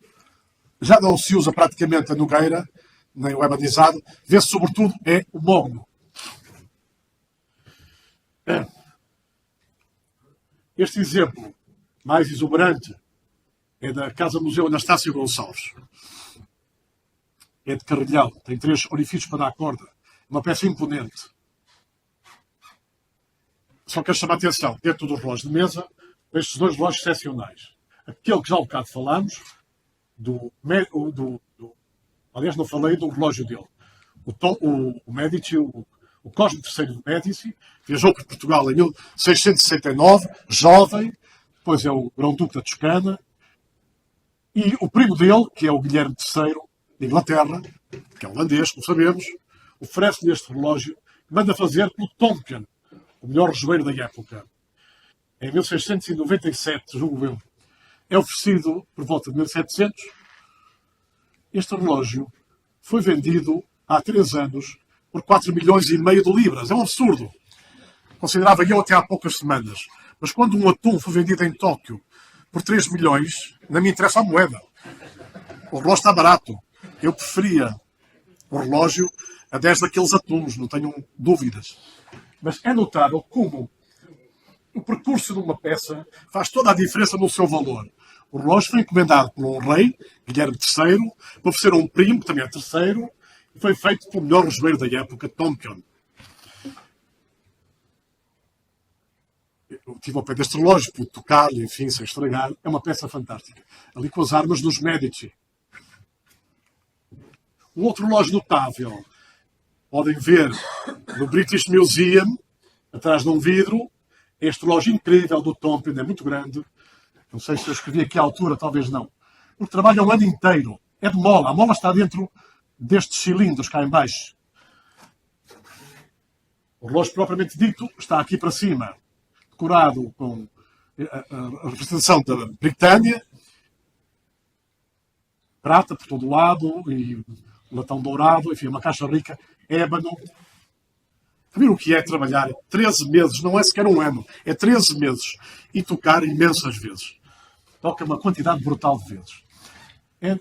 já não se usa praticamente a nogueira, nem o ebanizado, vê-se sobretudo é o mogno. Este exemplo mais exuberante é da Casa Museu Anastácio Gonçalves. É de carrilhão, tem 3 orifícios para dar corda. Uma peça imponente. Só quero chamar a atenção, dentro do relógio de mesa, estes 2 relógios excepcionais. Aquele que já há um bocado falámos, aliás, não falei do relógio dele. O Medici, o Cosme III de Medici, viajou para Portugal em 1669, jovem, depois é o Grão-Duque da Toscana, e o primo dele, que é o Guilherme III de Inglaterra, que é holandês, como sabemos, oferece-lhe este relógio que manda fazer pelo Tonken, o melhor rejoeiro da época. Em 1697, julgo eu, é oferecido por volta de 1700. Este relógio foi vendido há 3 anos por 4,5 milhões de libras. É um absurdo. Considerava eu até há poucas semanas. Mas quando um atum foi vendido em Tóquio por 3 milhões, não me interessa a moeda. O relógio está barato. Eu preferia o relógio a 10 daqueles atuns, não tenho dúvidas. Mas é notável como o percurso de uma peça faz toda a diferença no seu valor. O relógio foi encomendado por um rei, Guilherme III, para oferecer a um primo, que também é terceiro, e foi feito pelo melhor rejoeiro da época, Tonken. Eu estive ao pé deste relógio, pude tocar-lhe, enfim, sem estragar. É uma peça fantástica. Ali com as armas dos Medici. Um outro relógio notável, podem ver no British Museum, atrás de um vidro, este relógio incrível do Tonken, é muito grande. Não sei se eu escrevi aqui à altura, talvez não. Porque trabalha um ano inteiro. É de mola. A mola está dentro destes cilindros cá em baixo. O relógio propriamente dito está aqui para cima, decorado com a representação da Britânia, prata por todo o lado e latão dourado, enfim, uma caixa rica, ébano. Viram o que é trabalhar 13 meses, não é sequer um ano, é 13 meses, e tocar imensas vezes. Toca uma quantidade brutal de vezes.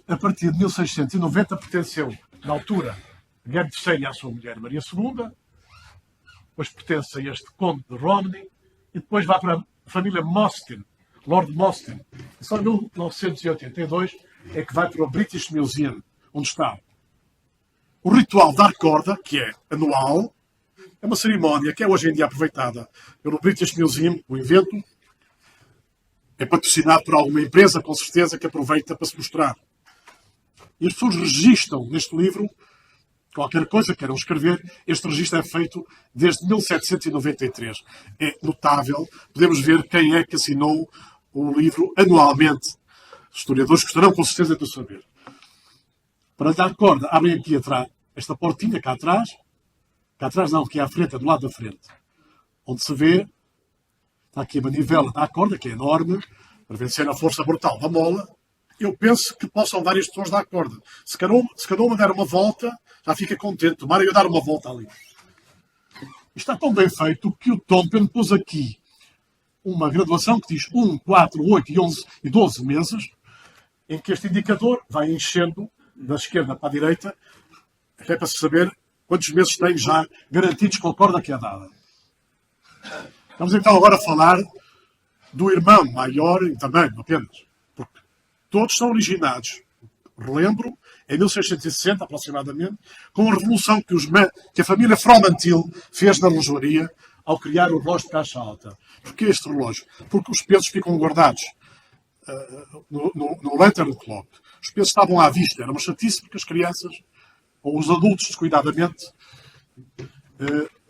A partir de 1690 pertenceu, na altura, a Guilherme III e à sua mulher Maria II, depois pertence a este Conde de Romney, e depois vai para a família Mostyn, Lord Mostyn. E só em 1982 é que vai para o British Museum, onde está. O ritual dar corda, que é anual, é uma cerimónia que é hoje em dia aproveitada pelo British Museum, o evento. É patrocinado por alguma empresa, com certeza, que aproveita para se mostrar. E as pessoas registram neste livro qualquer coisa que queiram escrever. Este registro é feito desde 1793. É notável. Podemos ver quem é que assinou o livro anualmente. Os historiadores gostarão, com certeza, de saber. Para dar corda, abrem aqui atrás, esta portinha cá atrás. Cá atrás não, que é à frente, é do lado da frente. Onde se vê, está aqui a manivela da corda, que é enorme, para vencer a força brutal da mola. Eu penso que possam várias pessoas dar corda. Se cada uma der uma volta, já fica contente. Tomara eu dar uma volta ali. Está tão bem feito que o Tonken pôs aqui uma graduação que diz 1, 4, 8 e 11 e 12 meses, em que este indicador vai enchendo da esquerda para a direita, até para se saber quantos meses tem já garantidos com a corda que é dada. Vamos então agora falar do irmão maior em tamanho apenas, porque todos são originados, relembro, em 1660 aproximadamente, com a revolução que a família Fromentil fez na relojoaria ao criar o relógio de caixa alta. Porquê este relógio? Porque os pesos ficam guardados no lantern clock. Os pesos estavam à vista, era uma chatice porque as crianças ou os adultos, descuidadamente,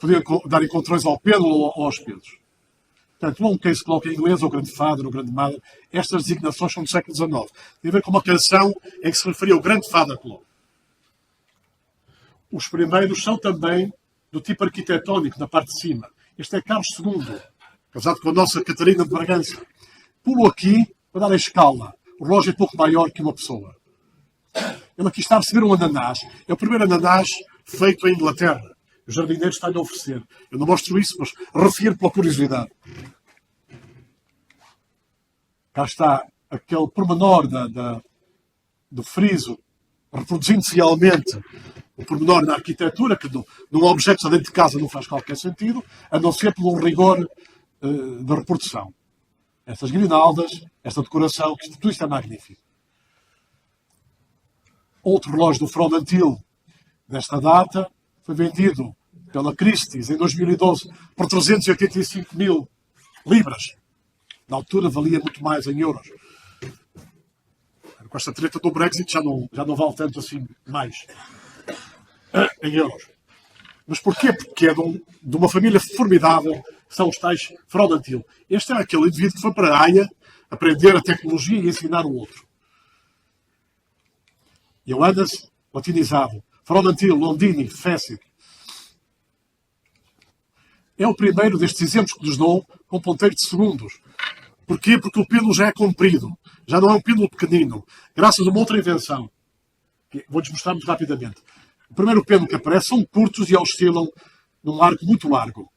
podiam dar encontrões ao pêndulo ou aos pesos. Portanto, um case clock em inglês, ou grande father, ou grande mother, estas designações são do século XIX. Tem a ver com uma canção em que se referia ao grande father clock. Os primeiros são também do tipo arquitetónico, da parte de cima. Este é Carlos II, casado com a nossa Catarina de Bragança. Pulo aqui para dar a escala. O relógio é pouco maior que uma pessoa. Ele aqui está a receber um ananás. É o primeiro ananás feito em Inglaterra. Os jardineiros estão-lhe a oferecer. Eu não mostro isso, mas refiro pela curiosidade. Cá está aquele pormenor do friso, reproduzindo fielmente o pormenor na arquitetura, que num objeto que está dentro de casa não faz qualquer sentido, a não ser pelo rigor da reprodução. Estas grinaldas, esta decoração, que tudo isto é magnífico. Outro relógio do Fromentil desta data foi vendido pela Christie's em 2012 por 385 mil libras. Na altura valia muito mais em euros. Com esta treta do Brexit já não vale tanto assim mais em euros. Mas porquê? Porque é de uma família formidável, que são os tais Fromentil. Este é aquele indivíduo que foi para a Haia aprender a tecnologia e ensinar o outro. Ioannis, latinizado. Fromentil, Londini, Fessig. É o primeiro destes exemplos que nos dou com ponteiro de segundos. Porquê? Porque o pêndulo já é comprido. Já não é um pêndulo pequenino. Graças a uma outra invenção. Que vou-lhes mostrar muito rapidamente. O primeiro pêndulo que aparece são curtos e oscilam num arco muito largo.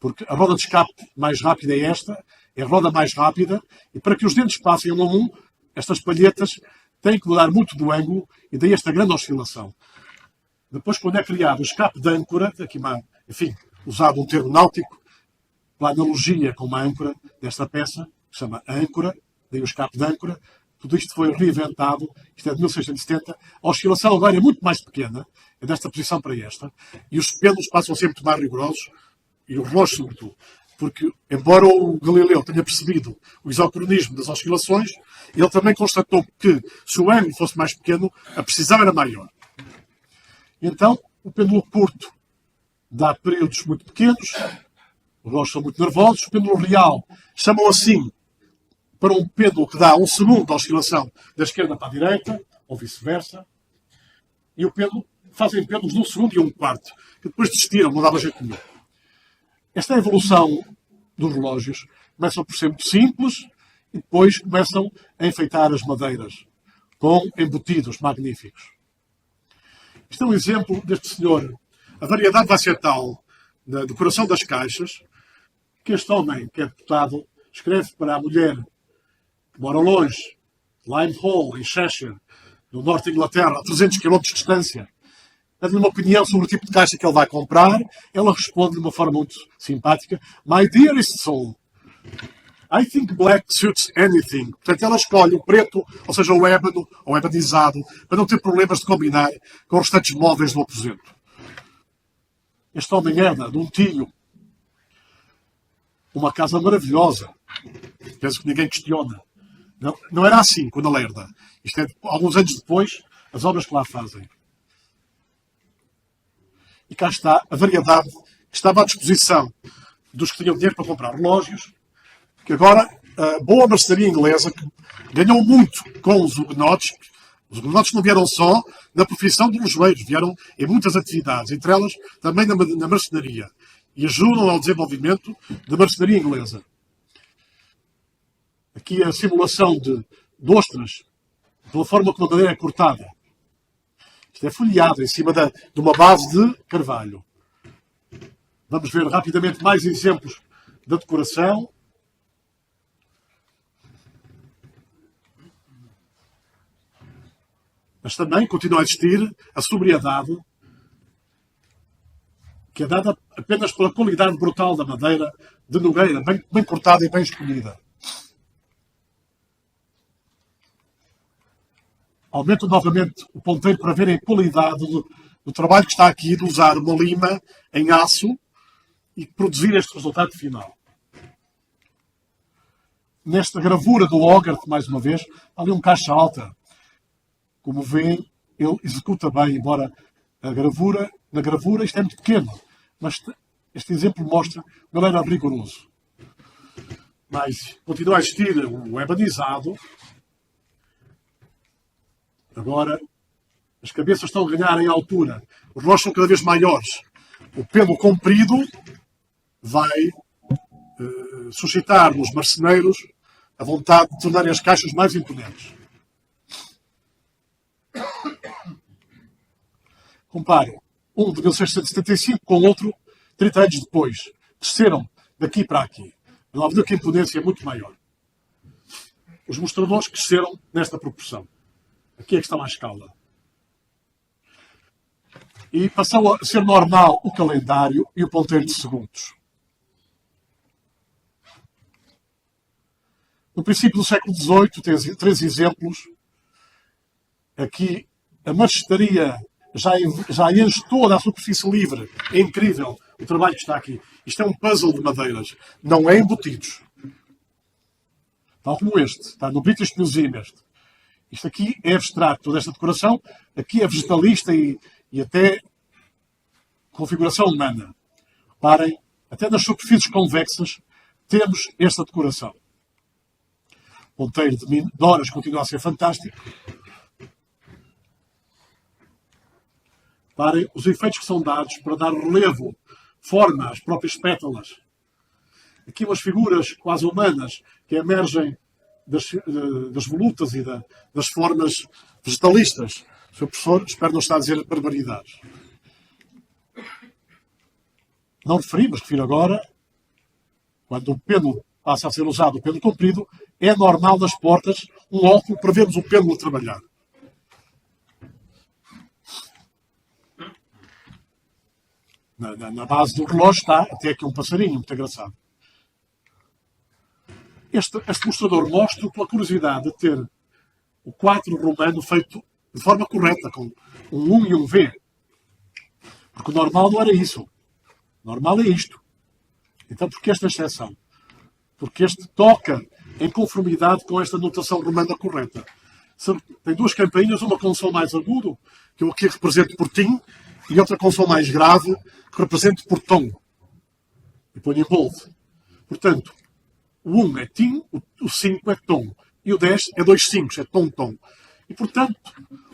Porque a roda de escape mais rápida é esta. É a roda mais rápida. E para que os dentes passem um a um, estas palhetas têm que mudar muito do ângulo. E daí esta grande oscilação. Depois, quando é criado o escape de âncora, aqui, enfim, usado um termo náutico, pela analogia com uma âncora desta peça, que se chama âncora, daí o escape de âncora, tudo isto foi reinventado, isto é de 1670, a oscilação agora é muito mais pequena, é desta posição para esta, e os pêndulos passam a ser muito mais rigorosos, e o relógio sobretudo, porque, embora o Galileu tenha percebido o isocronismo das oscilações, ele também constatou que, se o ângulo fosse mais pequeno, a precisão era maior. Então, o pêndulo curto dá períodos muito pequenos, os relógios são muito nervosos. O pêndulo real chamam assim para um pêndulo que dá 1 segundo de oscilação da esquerda para a direita, ou vice-versa. E o pêndulo fazem pêndulos de 1 segundo e 1/4, que depois desistiram, não dava jeito nenhum. Esta é a evolução dos relógios. Começam por ser muito simples e depois começam a enfeitar as madeiras com embutidos magníficos. Isto é um exemplo deste senhor. A variedade vai ser tal na decoração das caixas que este homem, que é deputado, escreve para a mulher que mora longe, Lime Hall, em Cheshire, no norte de Inglaterra, a 300 km de distância, dá-lhe uma opinião sobre o tipo de caixa que ele vai comprar. Ela responde de uma forma muito simpática: My dearest soul, I think black suits anything. Portanto, ela escolhe o preto, ou seja, o ébano, ou ebanizado, para não ter problemas de combinar com os restantes móveis do aposento. Este homem herda de um tio uma casa maravilhosa. Penso que ninguém questiona. Não era assim quando ele herda. Isto é, alguns anos depois, as obras que lá fazem. E cá está a variedade que estava à disposição dos que tinham dinheiro para comprar relógios, que agora a boa marcenaria inglesa, que ganhou muito com os hugonotes. Os hugonotes não vieram só na profissão de relojoeiros, vieram em muitas atividades, entre elas também na marcenaria, e ajudam ao desenvolvimento da marcenaria inglesa. Aqui a simulação de ostras, pela forma como a madeira é cortada. Isto é folheado em cima de uma base de carvalho. Vamos ver rapidamente mais exemplos da decoração. Mas também continua a existir a sobriedade, que é dada apenas pela qualidade brutal da madeira de nogueira, bem cortada e bem escolhida. Aumento novamente o ponteiro para verem a qualidade do trabalho que está aqui de usar uma lima em aço e produzir este resultado final. Nesta gravura do Hogarth, mais uma vez, há ali um caixa alta. Como veem, ele executa bem, embora na gravura isto é muito pequeno. Mas este exemplo mostra que ele era rigoroso. Mas continua a existir o ebanizado. Agora, as cabeças estão a ganhar em altura. Os relógios são cada vez maiores. O pelo comprido vai suscitar nos marceneiros a vontade de tornarem as caixas mais imponentes. Compare um de 1675 com outro 30 anos depois. Desceram daqui para aqui. Não há que a imponência é muito maior. Os mostradores cresceram nesta proporção. Aqui é que está mais escala. E passou a ser normal o calendário e o ponteiro de segundos. No princípio do século XVIII, tem 3 exemplos. Aqui, a marchetaria já enche toda a superfície livre. É incrível o trabalho que está aqui. Isto é um puzzle de madeiras. Não é embutidos. Tal como este. Está no British Museum este. Isto aqui é abstrato. Toda esta decoração aqui é vegetalista e até configuração humana. Reparem, até nas superfícies convexas temos esta decoração. O ponteiro de horas continua a ser fantástico. Reparem os efeitos que são dados para dar relevo, forma às próprias pétalas. Aqui umas figuras quase humanas que emergem das volutas e das formas vegetalistas. Sr. Professor, espero não estar a dizer barbaridades. Não referi, mas refiro agora, quando o pêndulo passa a ser usado, o pêndulo comprido, é normal nas portas um óculo para vermos o pêndulo a trabalhar. Na base do relógio está até aqui um passarinho muito engraçado. Este mostrador mostra pela curiosidade de ter o 4 romano feito de forma correta, com um 1 e um V. Porque o normal não era isso. O normal é isto. Então, porquê esta exceção? Porque este toca em conformidade com esta notação romana correta. Tem 2 campainhas, uma com um som mais agudo, que eu aqui represento por tim, e outra com um som mais grave, que represento por tom. E ponho em bold. Portanto, o 1 é tim, o 5 é tom. E o 10 é 2 5, é tom-tom. E, portanto,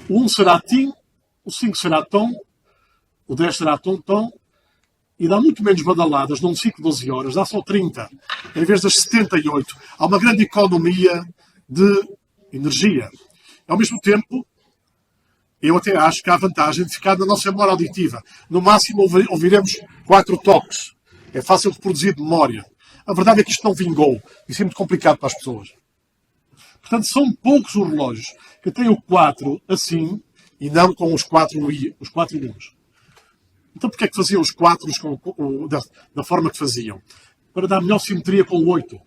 o 1 será tim, o 5 será tom, o 10 será tom-tom, e dá muito menos badaladas num ciclo de 12 horas, dá só 30, em vez das 78. Há uma grande economia de energia. Ao mesmo tempo, eu até acho que há a vantagem de ficar na nossa memória auditiva. No máximo, ouviremos 4 toques. É fácil de produzir de memória. A verdade é que isto não vingou. Isso é muito complicado para as pessoas. Portanto, são poucos os relógios que têm o 4 assim e não com os 4 lumes. Então, porquê é que faziam os 4 da forma que faziam? Para dar melhor simetria com o 8.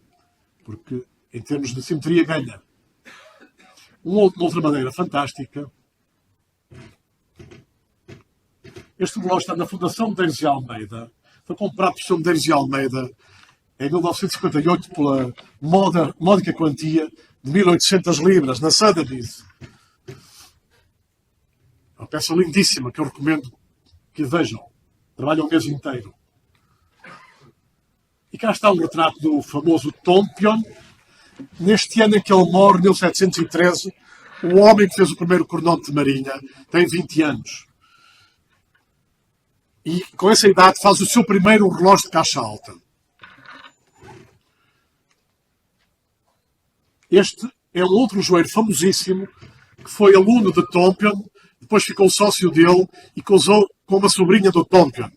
Porque, em termos de simetria, ganha. Uma outra maneira fantástica. Este relógio está na Fundação Medeiros de Almeida. Foi comprado pelo Sr. Medeiros de Almeida em 1958 pela módica quantia de 1.800 libras, na Sotheby's. Uma peça lindíssima que eu recomendo que vejam. Trabalha o mês inteiro. E cá está um retrato do famoso Tompion. Neste ano em que ele morre, 1713, o homem que fez o primeiro cronómetro de marinha tem 20 anos. E com essa idade faz o seu primeiro relógio de caixa alta. Este é um outro joelho famosíssimo que foi aluno de Tompion, depois ficou sócio dele e casou com uma sobrinha do Tompion.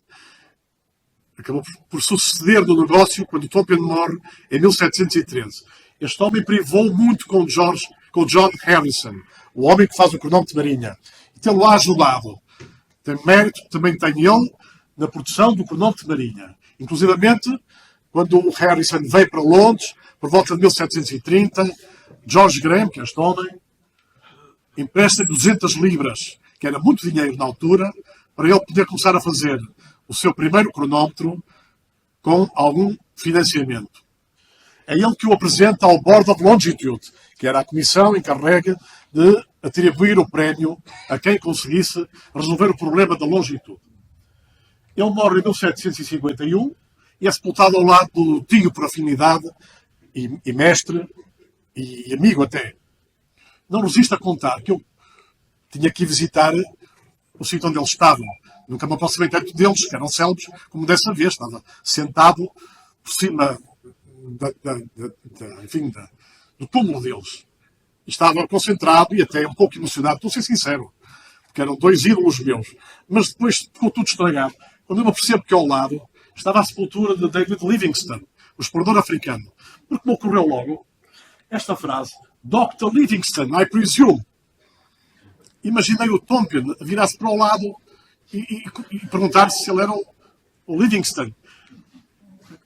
Acabou por suceder no negócio quando Tompion morre em 1713. Este homem privou muito com John Harrison, o homem que faz o cronómetro de marinha. E tê-lo ajudado. Tem mérito, também tem ele, na produção do cronómetro de marinha. Inclusivamente, quando o Harrison veio para Londres, por volta de 1730, George Graham, que é este homem, empresta 200 libras, que era muito dinheiro na altura, para ele poder começar a fazer o seu primeiro cronómetro com algum financiamento. É ele que o apresenta ao Board of Longitude, que era a comissão encarregue de atribuir o prémio a quem conseguisse resolver o problema da longitude. Ele morre em 1751 e é sepultado ao lado do tio por afinidade e mestre e amigo até. Não resisto a contar que eu tinha que visitar o sítio onde eles estavam. Nunca me aproximei tanto deles, que eram célebres, como dessa vez. Estava sentado por cima do túmulo deles. E estava concentrado e até um pouco emocionado, estou a ser sincero, porque eram dois ídolos meus. Mas depois ficou tudo estragado. Quando eu me apercebo que ao lado estava a sepultura de David Livingstone, o explorador africano. Porque me ocorreu logo esta frase, Dr. Livingstone, I presume. Imaginei o Tompion virar-se para o lado e perguntar-se se ele era o Livingstone.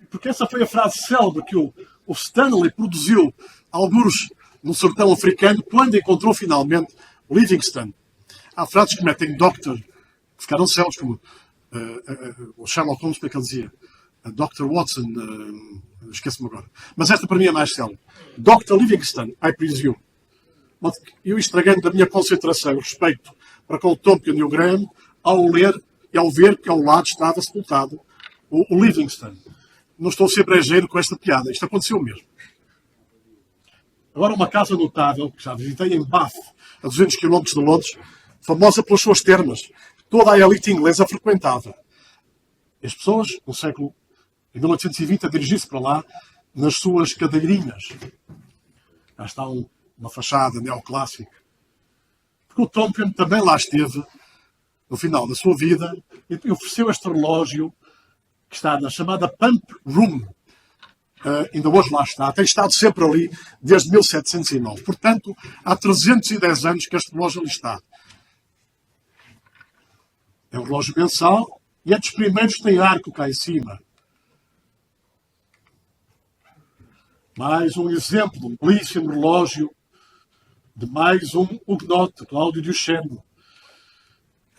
Porque essa foi a frase célebre que o Stanley produziu, alguns no sertão africano, quando encontrou finalmente Livingstone. Há frases que metem Doctor, que ficaram célebres, como o Sherlock Holmes, como é que ele dizia? Dr. Watson, esqueço-me agora. Mas esta para mim é mais célebre. Dr. Livingstone, I presume. Eu estragando a minha concentração e respeito para com o Tompion e o Graham, ao ler e ao ver que ao lado estava sepultado o Livingstone. Não estou a ser brejeiro com esta piada. Isto aconteceu mesmo. Agora, uma casa notável, que já visitei em Bath, a 200 km de Londres, famosa pelas suas termas. Toda a elite inglesa frequentava. As pessoas, em 1820, a dirigir-se para lá nas suas cadeirinhas. Lá está uma fachada neoclássica. Porque o Tompion também lá esteve, no final da sua vida, e ofereceu este relógio que está na chamada Pump Room. Ainda hoje lá está. Tem estado sempre ali desde 1709. Portanto, há 310 anos que este relógio ali está. É um relógio mensal e é dos primeiros que tem arco cá em cima. Mais um exemplo de um belíssimo relógio de mais um huguenote, Cláudio Duchesne.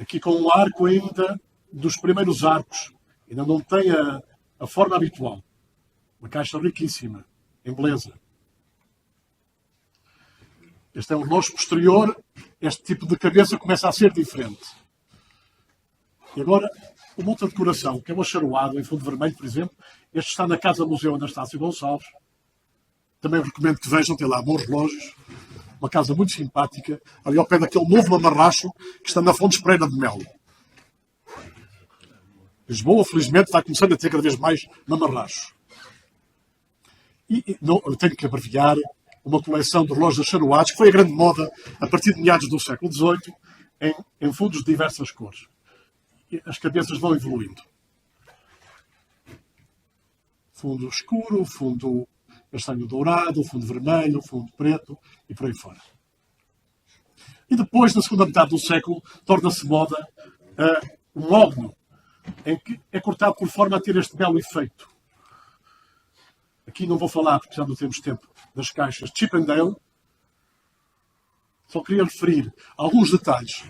Aqui com um arco ainda dos primeiros arcos. Ainda não tem a forma habitual. Uma caixa riquíssima, em beleza. Este é um relógio posterior. Este tipo de cabeça começa a ser diferente. E agora, uma outra decoração, que é o acharoado em fundo vermelho, por exemplo. Este está na Casa Museu Anastácio Gonçalves. Também recomendo que vejam, tem lá bons relógios. Uma casa muito simpática, ali ao pé daquele novo mamarracho que está na Fontes Pereira de Melo. Lisboa, felizmente, vai começando a ter cada vez mais mamarrachos. E não, eu tenho que abreviar uma coleção de relógios acharoados, que foi a grande moda a partir de meados do século XVIII, em fundos de diversas cores. E as cabeças vão evoluindo. Fundo escuro, fundo castanho dourado, fundo vermelho, fundo preto e por aí fora. E depois, na segunda metade do século, torna-se moda um óbnio, em que é cortado por forma a ter este belo efeito. Aqui não vou falar, porque já não temos tempo, das caixas Chippendale. Só queria referir alguns detalhes,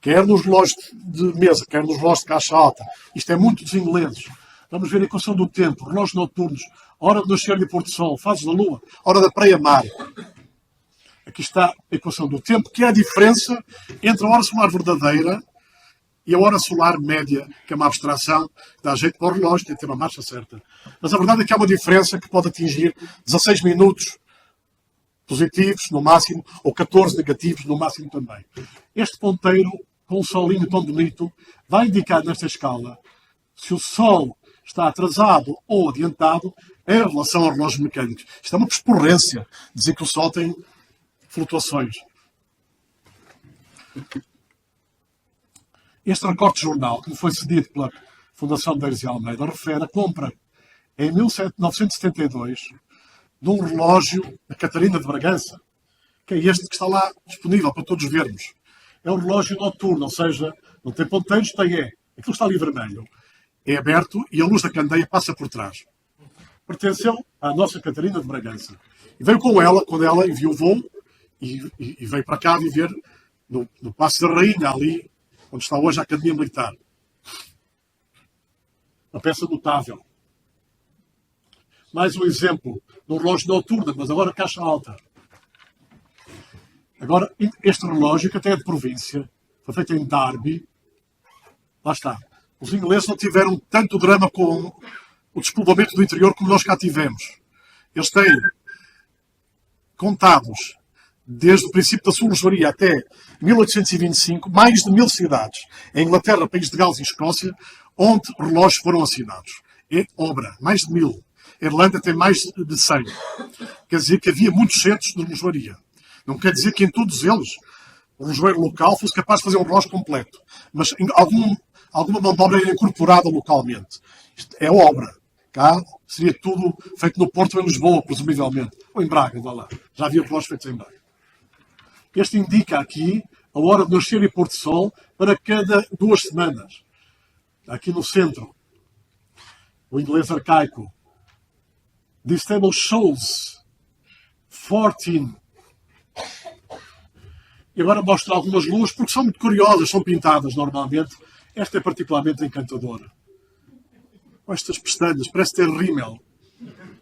quer nos relógios de mesa, quer nos relógios de caixa alta. Isto é muito dos ingleses. Vamos ver a equação do tempo, relógios noturnos, hora de nascer e pôr do sol, fases da lua, hora da praia-mar. Aqui está a equação do tempo, que é a diferença entre a hora solar verdadeira e a hora solar média, que é uma abstração, que dá jeito para o relógio, tem que ter uma marcha certa. Mas a verdade é que há uma diferença que pode atingir 16 minutos positivos, no máximo, ou 14 negativos, no máximo também. Este ponteiro, com um solinho tão bonito, vai indicar nesta escala se o sol está atrasado ou adiantado em relação aos relógios mecânicos. Isto é uma persporrência, dizer que o sol tem flutuações. Este recorte de jornal, que me foi cedido pela Fundação de Eiros e Almeida, refere a compra, em 1972, de um relógio da Catarina de Bragança, que é este que está lá disponível para todos vermos. É um relógio noturno, ou seja, não tem ponteiros, tem aquilo que está ali vermelho. É aberto e a luz da candeia passa por trás. Pertenceu à nossa Catarina de Bragança. E veio com ela, quando ela enviou o voo, e veio para cá viver no Paço da Rainha, ali onde está hoje a Academia Militar. Uma peça notável. Mais um exemplo de um relógio noturno, mas agora caixa alta. Agora, este relógio, que até é de província, foi feito em Derby. Lá está. Os ingleses não tiveram tanto drama com o despovoamento do interior como nós cá tivemos. Eles têm contados desde o princípio da sua relojoaria até 1825, mais de 1000 cidades, em Inglaterra, País de Gales e Escócia, onde relógios foram assinados. É obra, mais de 1000. A Irlanda tem mais de 100. Quer dizer que havia muitos centros de relojoaria. Não quer dizer que em todos eles o relojoeiro local fosse capaz de fazer um relógio completo. Mas alguma mão de obra era incorporada localmente. Isto é obra. Cá seria tudo feito no Porto ou em Lisboa, presumivelmente. Ou em Braga, vá lá. Já havia relógios feitos em Braga. Este indica aqui a hora de nascer e pôr de sol para cada 2 semanas. Aqui no centro, o inglês arcaico. This table shows 14. E agora mostro algumas luzes, porque são muito curiosas, são pintadas normalmente. Esta é particularmente encantadora. Com estas pestanas, parece ter rímel.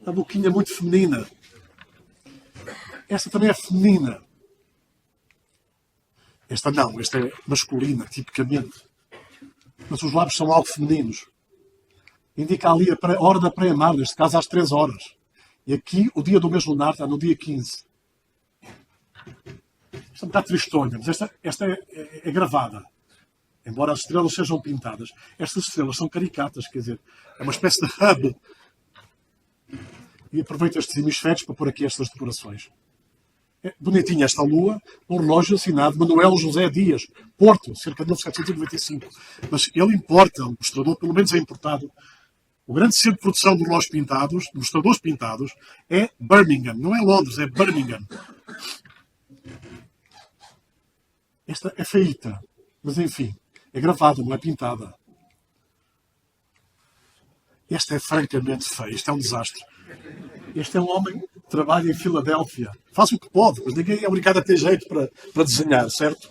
A boquinha muito feminina. Esta também é feminina. Esta não, esta é masculina, tipicamente. Mas os lábios são algo femininos. Indica ali a hora da pré-amar, neste caso às 3 horas. E aqui o dia do mês lunar está no dia 15. Esta é um bocado tristonha, mas esta é gravada. Embora as estrelas sejam pintadas. Estas estrelas são caricatas, quer dizer, é uma espécie de hub. E aproveito estes hemisférios para pôr aqui estas decorações. É bonitinha esta lua, um relógio assinado Manuel José Dias, Porto, cerca de 1795. Mas ele importa, o mostrador pelo menos é importado. O grande centro de produção de relógios pintados, de mostradores pintados, é Birmingham. Não é Londres, é Birmingham. Esta é feita, mas enfim, é gravada, não é pintada. Esta é francamente feia, isto é um desastre. Este é um homem que trabalha em Filadélfia. Faz o que pode, mas ninguém é obrigado a ter jeito para desenhar, certo?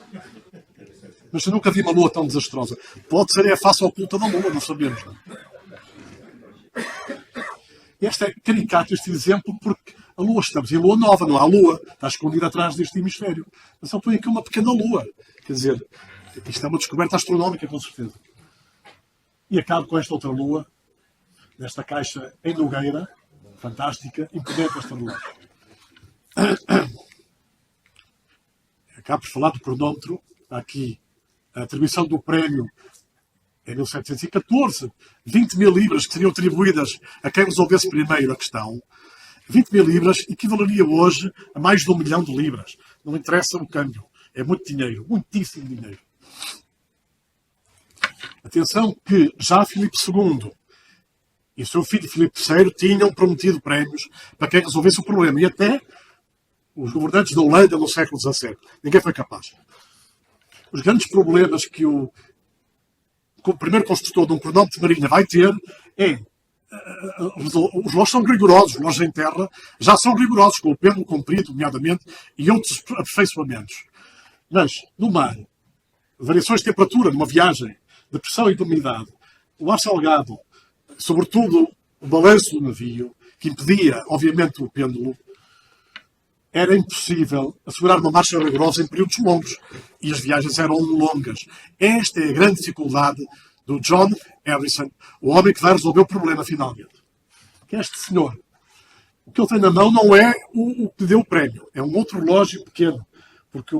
Mas eu nunca vi uma lua tão desastrosa. Pode ser a face oculta da lua, não sabemos. Não? Este é caricato, este exemplo, porque a lua, estamos em lua nova, não há lua, está escondida atrás deste hemisfério. Mas só põe aqui uma pequena lua. Quer dizer, isto é uma descoberta astronómica, com certeza. E acabo com esta outra lua, nesta caixa em Nogueira, fantástica, imponente esta lua. Acabo por falar do cronómetro, está aqui a atribuição do prémio em 1714, 20 mil libras que seriam atribuídas a quem resolvesse primeiro a questão. 20 mil libras equivaleria hoje a mais de 1 milhão de libras. Não interessa o câmbio. É muito dinheiro, muitíssimo dinheiro. Atenção que já Filipe II e o seu filho Filipe III tinham prometido prémios para quem resolvesse o problema. E até os governantes da Holanda no século XVII. Ninguém foi capaz. Os grandes problemas que o primeiro construtor de um cronómetro de marinha vai ter é os relógios são rigorosos, os relógios em terra já são rigorosos, com o pêndulo comprido, nomeadamente, e outros aperfeiçoamentos. Mas, no mar, variações de temperatura numa viagem, de pressão e de umidade, o ar salgado, sobretudo o balanço do navio, que impedia, obviamente, o pêndulo, era impossível assegurar uma marcha rigorosa em períodos longos. E as viagens eram longas. Esta é a grande dificuldade do John Harrison, o homem que vai resolver o problema finalmente. Que é este senhor. O que ele tem na mão não é o que deu o prémio. É um outro relógio pequeno. Porque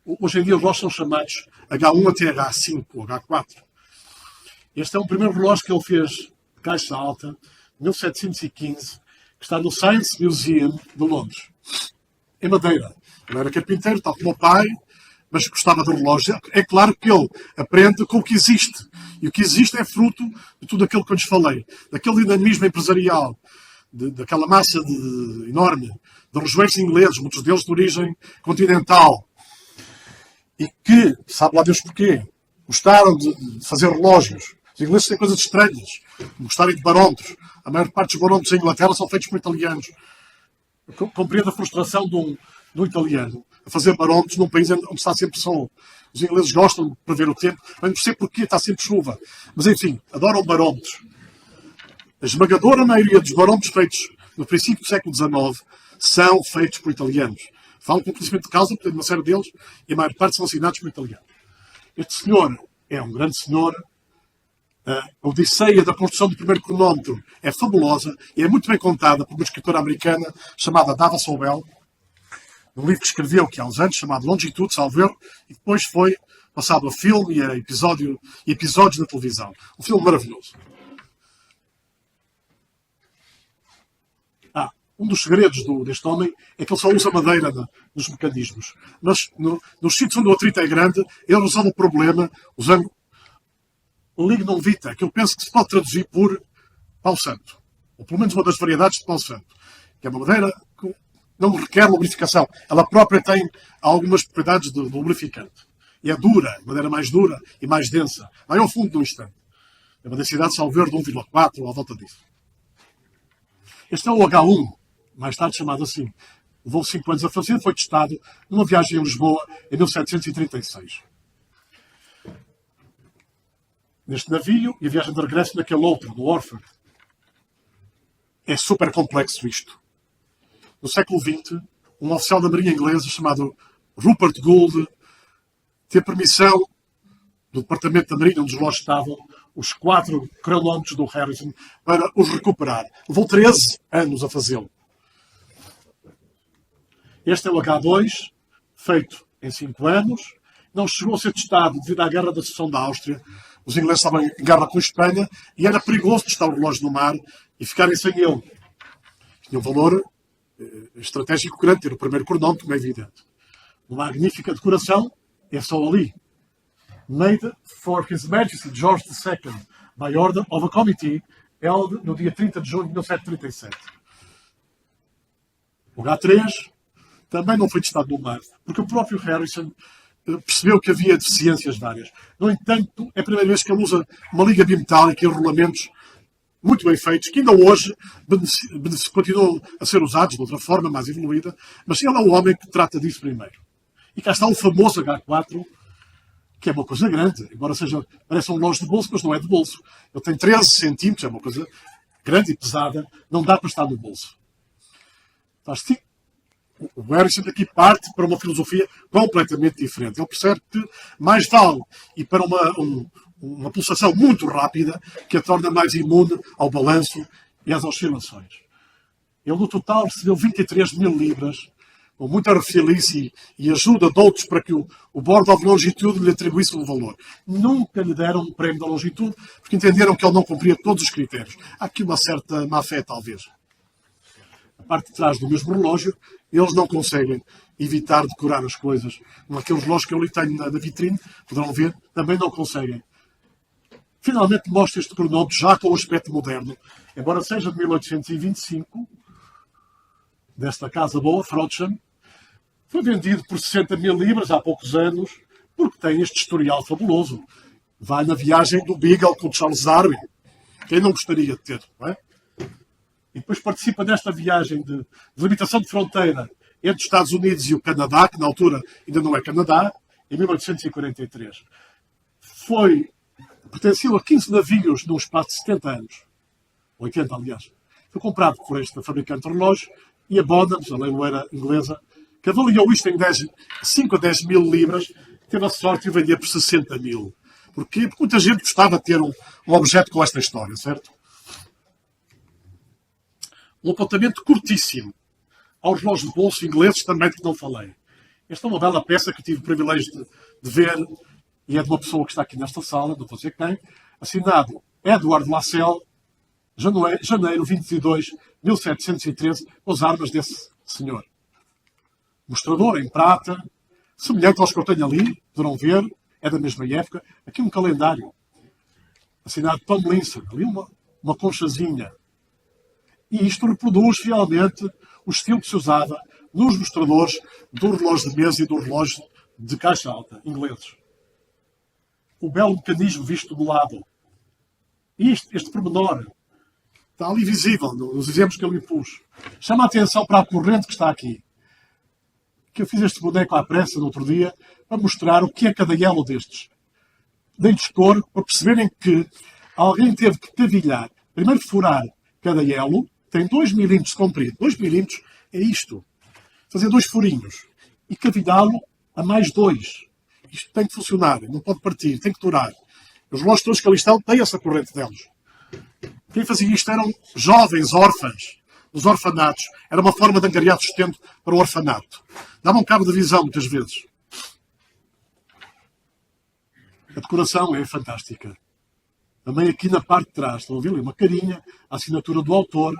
hoje em dia os relógios são chamados H1 até H5 ou H4. Este é o primeiro relógio que ele fez de caixa alta, 1715, que está no Science Museum de Londres. Em madeira. Ele era carpinteiro, tal como o pai, mas gostava de relógio. É claro que ele aprende com o que existe. E o que existe é fruto de tudo aquilo que eu lhes falei. Daquele dinamismo empresarial, daquela massa enorme de relojoeiros ingleses, muitos deles de origem continental, e que, sabe lá Deus porquê, gostaram de fazer relógios. Os ingleses têm coisas estranhas, gostarem de barómetros. A maior parte dos barómetros em Inglaterra são feitos por italianos. Compreendo a frustração de um italiano a fazer barómetros num país onde está sempre sol. Os ingleses gostam de prever o tempo, mas não sei porquê, está sempre chuva. Mas enfim, adoram barómetros. A esmagadora maioria dos barómetros feitos no princípio do século XIX são feitos por italianos. Falo com conhecimento de causa, porque uma série deles, e a maior parte são assinados por italianos. Este senhor é um grande senhor. A odisseia da construção do primeiro cronómetro é fabulosa e é muito bem contada por uma escritora americana chamada Dava Sobel. um livro que escreveu que há uns anos, chamado Longitude, salvo erro, e depois foi passado a filme e a episódios na televisão. Um filme maravilhoso. Um dos segredos deste homem é que ele só usa madeira nos mecanismos. Mas nos sítios onde o atrito é grande, ele resolve o problema usando lignum vitae, que eu penso que se pode traduzir por pau santo. Ou pelo menos uma das variedades de pau santo. Que é uma madeira que não requer lubrificação. Ela própria tem algumas propriedades de lubrificante. E é dura, madeira mais dura e mais densa. Vai ao fundo de um instante. É uma densidade, salvo erro, de 1,4 ou à volta disso. Este é o H1, mais tarde chamado assim. Levou 5 anos a fazer, foi testado numa viagem em Lisboa em 1736. Neste navio e a viagem de regresso naquele outro, no Orford. É super complexo isto. No século XX, um oficial da Marinha Inglesa chamado Rupert Gould teve permissão do Departamento da Marinha, onde os relógios estavam, os 4 cronómetros do Harrison, para os recuperar. Levou 13 anos a fazê-lo. Este é o H2, feito em 5 anos. Não chegou a ser testado devido à Guerra da Seção da Áustria. Os ingleses estavam em guerra com a Espanha e era perigoso testar o relógio no mar e ficarem sem ele. Tinha um valor estratégico grande, ter o primeiro cronómetro, como é evidente. Uma magnífica decoração, é só ali. Made for His Majesty George II, by order of a committee, held no dia 30 de junho de 1737. O H3 também não foi testado no mar, porque o próprio Harrison percebeu que havia deficiências várias. No entanto, é a primeira vez que ele usa uma liga bimetálica e rolamentos muito bem feitos, que ainda hoje continuam a ser usados de outra forma, mais evoluída, mas ele é o homem que trata disso primeiro. E cá está o famoso H4, que é uma coisa grande, embora pareça um relógio de bolso, mas não é de bolso. Ele tem 13 centímetros, é uma coisa grande e pesada, não dá para estar no bolso. O Harrison aqui parte para uma filosofia completamente diferente. Ele percebe que mais vale ir para uma pulsação muito rápida que a torna mais imune ao balanço e às oscilações. Ele, no total, recebeu 23 mil libras, com muita refilice e ajuda de outros para que o Board of Longitude lhe atribuísse um valor. Nunca lhe deram um prémio da Longitude, porque entenderam que ele não cumpria todos os critérios. Há aqui uma certa má-fé, talvez. A parte de trás do mesmo relógio, eles não conseguem evitar decorar as coisas. Naqueles relógios que eu lhe tenho na vitrine, poderão ver, também não conseguem. Finalmente mostra este cronómetro já com o aspecto moderno, embora seja de 1825, desta casa boa, Frodsham. Foi vendido por 60 mil libras há poucos anos, porque tem este historial fabuloso. Vai na viagem do Beagle com Charles Darwin. Quem não gostaria de ter, não é? E depois participa nesta viagem de limitação de fronteira entre os Estados Unidos e o Canadá, que na altura ainda não é Canadá, em 1843. Pertenceu a 15 navios num espaço de 70 anos. 80, aliás. Foi comprado por esta fabricante de relógio e a Bonhams, a leiloeira inglesa, que avaliou isto em 5 a 10 mil libras, teve a sorte de vender por 60 mil. Porquê? Porque muita gente gostava de ter um objeto com esta história, certo? Um apontamento curtíssimo aos relógios de bolso ingleses também de que não falei. Esta é uma bela peça que tive o privilégio de ver e é de uma pessoa que está aqui nesta sala, não vou dizer quem, assinado Edward Lassell, janeiro 22, 1713, com as armas desse senhor. Mostrador em prata, semelhante aos que eu tenho ali, poderão ver, é da mesma época. Aqui um calendário, assinado Tomlinson, ali uma conchazinha. E isto reproduz fielmente o estilo que se usava nos mostradores do relógio de mesa e do relógio de caixa alta, ingleses. O belo mecanismo visto do lado. E este pormenor está ali visível nos exemplos que eu lhe pus. Chama a atenção para a corrente que está aqui. Que eu fiz este boneco à pressa no outro dia para mostrar o que é cada elo destes. Dei-lhes cor para perceberem que alguém teve que cavilhar. Primeiro furar cada elo, tem 2 milímetros de comprido. 2 milímetros é isto. Fazer 2 furinhos e cavilhá-lo a mais 2. Isto tem que funcionar, não pode partir, tem que durar. Os relógios todos que ali estão têm essa corrente deles. Quem fazia isto eram jovens órfãs, os orfanatos. Era uma forma de angariar sustento para o orfanato. Dava um cabo de visão, muitas vezes. A decoração é fantástica. Também aqui na parte de trás, estão a ver ali uma carinha, a assinatura do autor.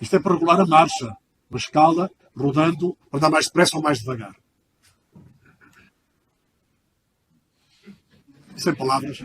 Isto é para regular a marcha. Uma escala, rodando, para dar mais depressa ou mais devagar. Sem palavras.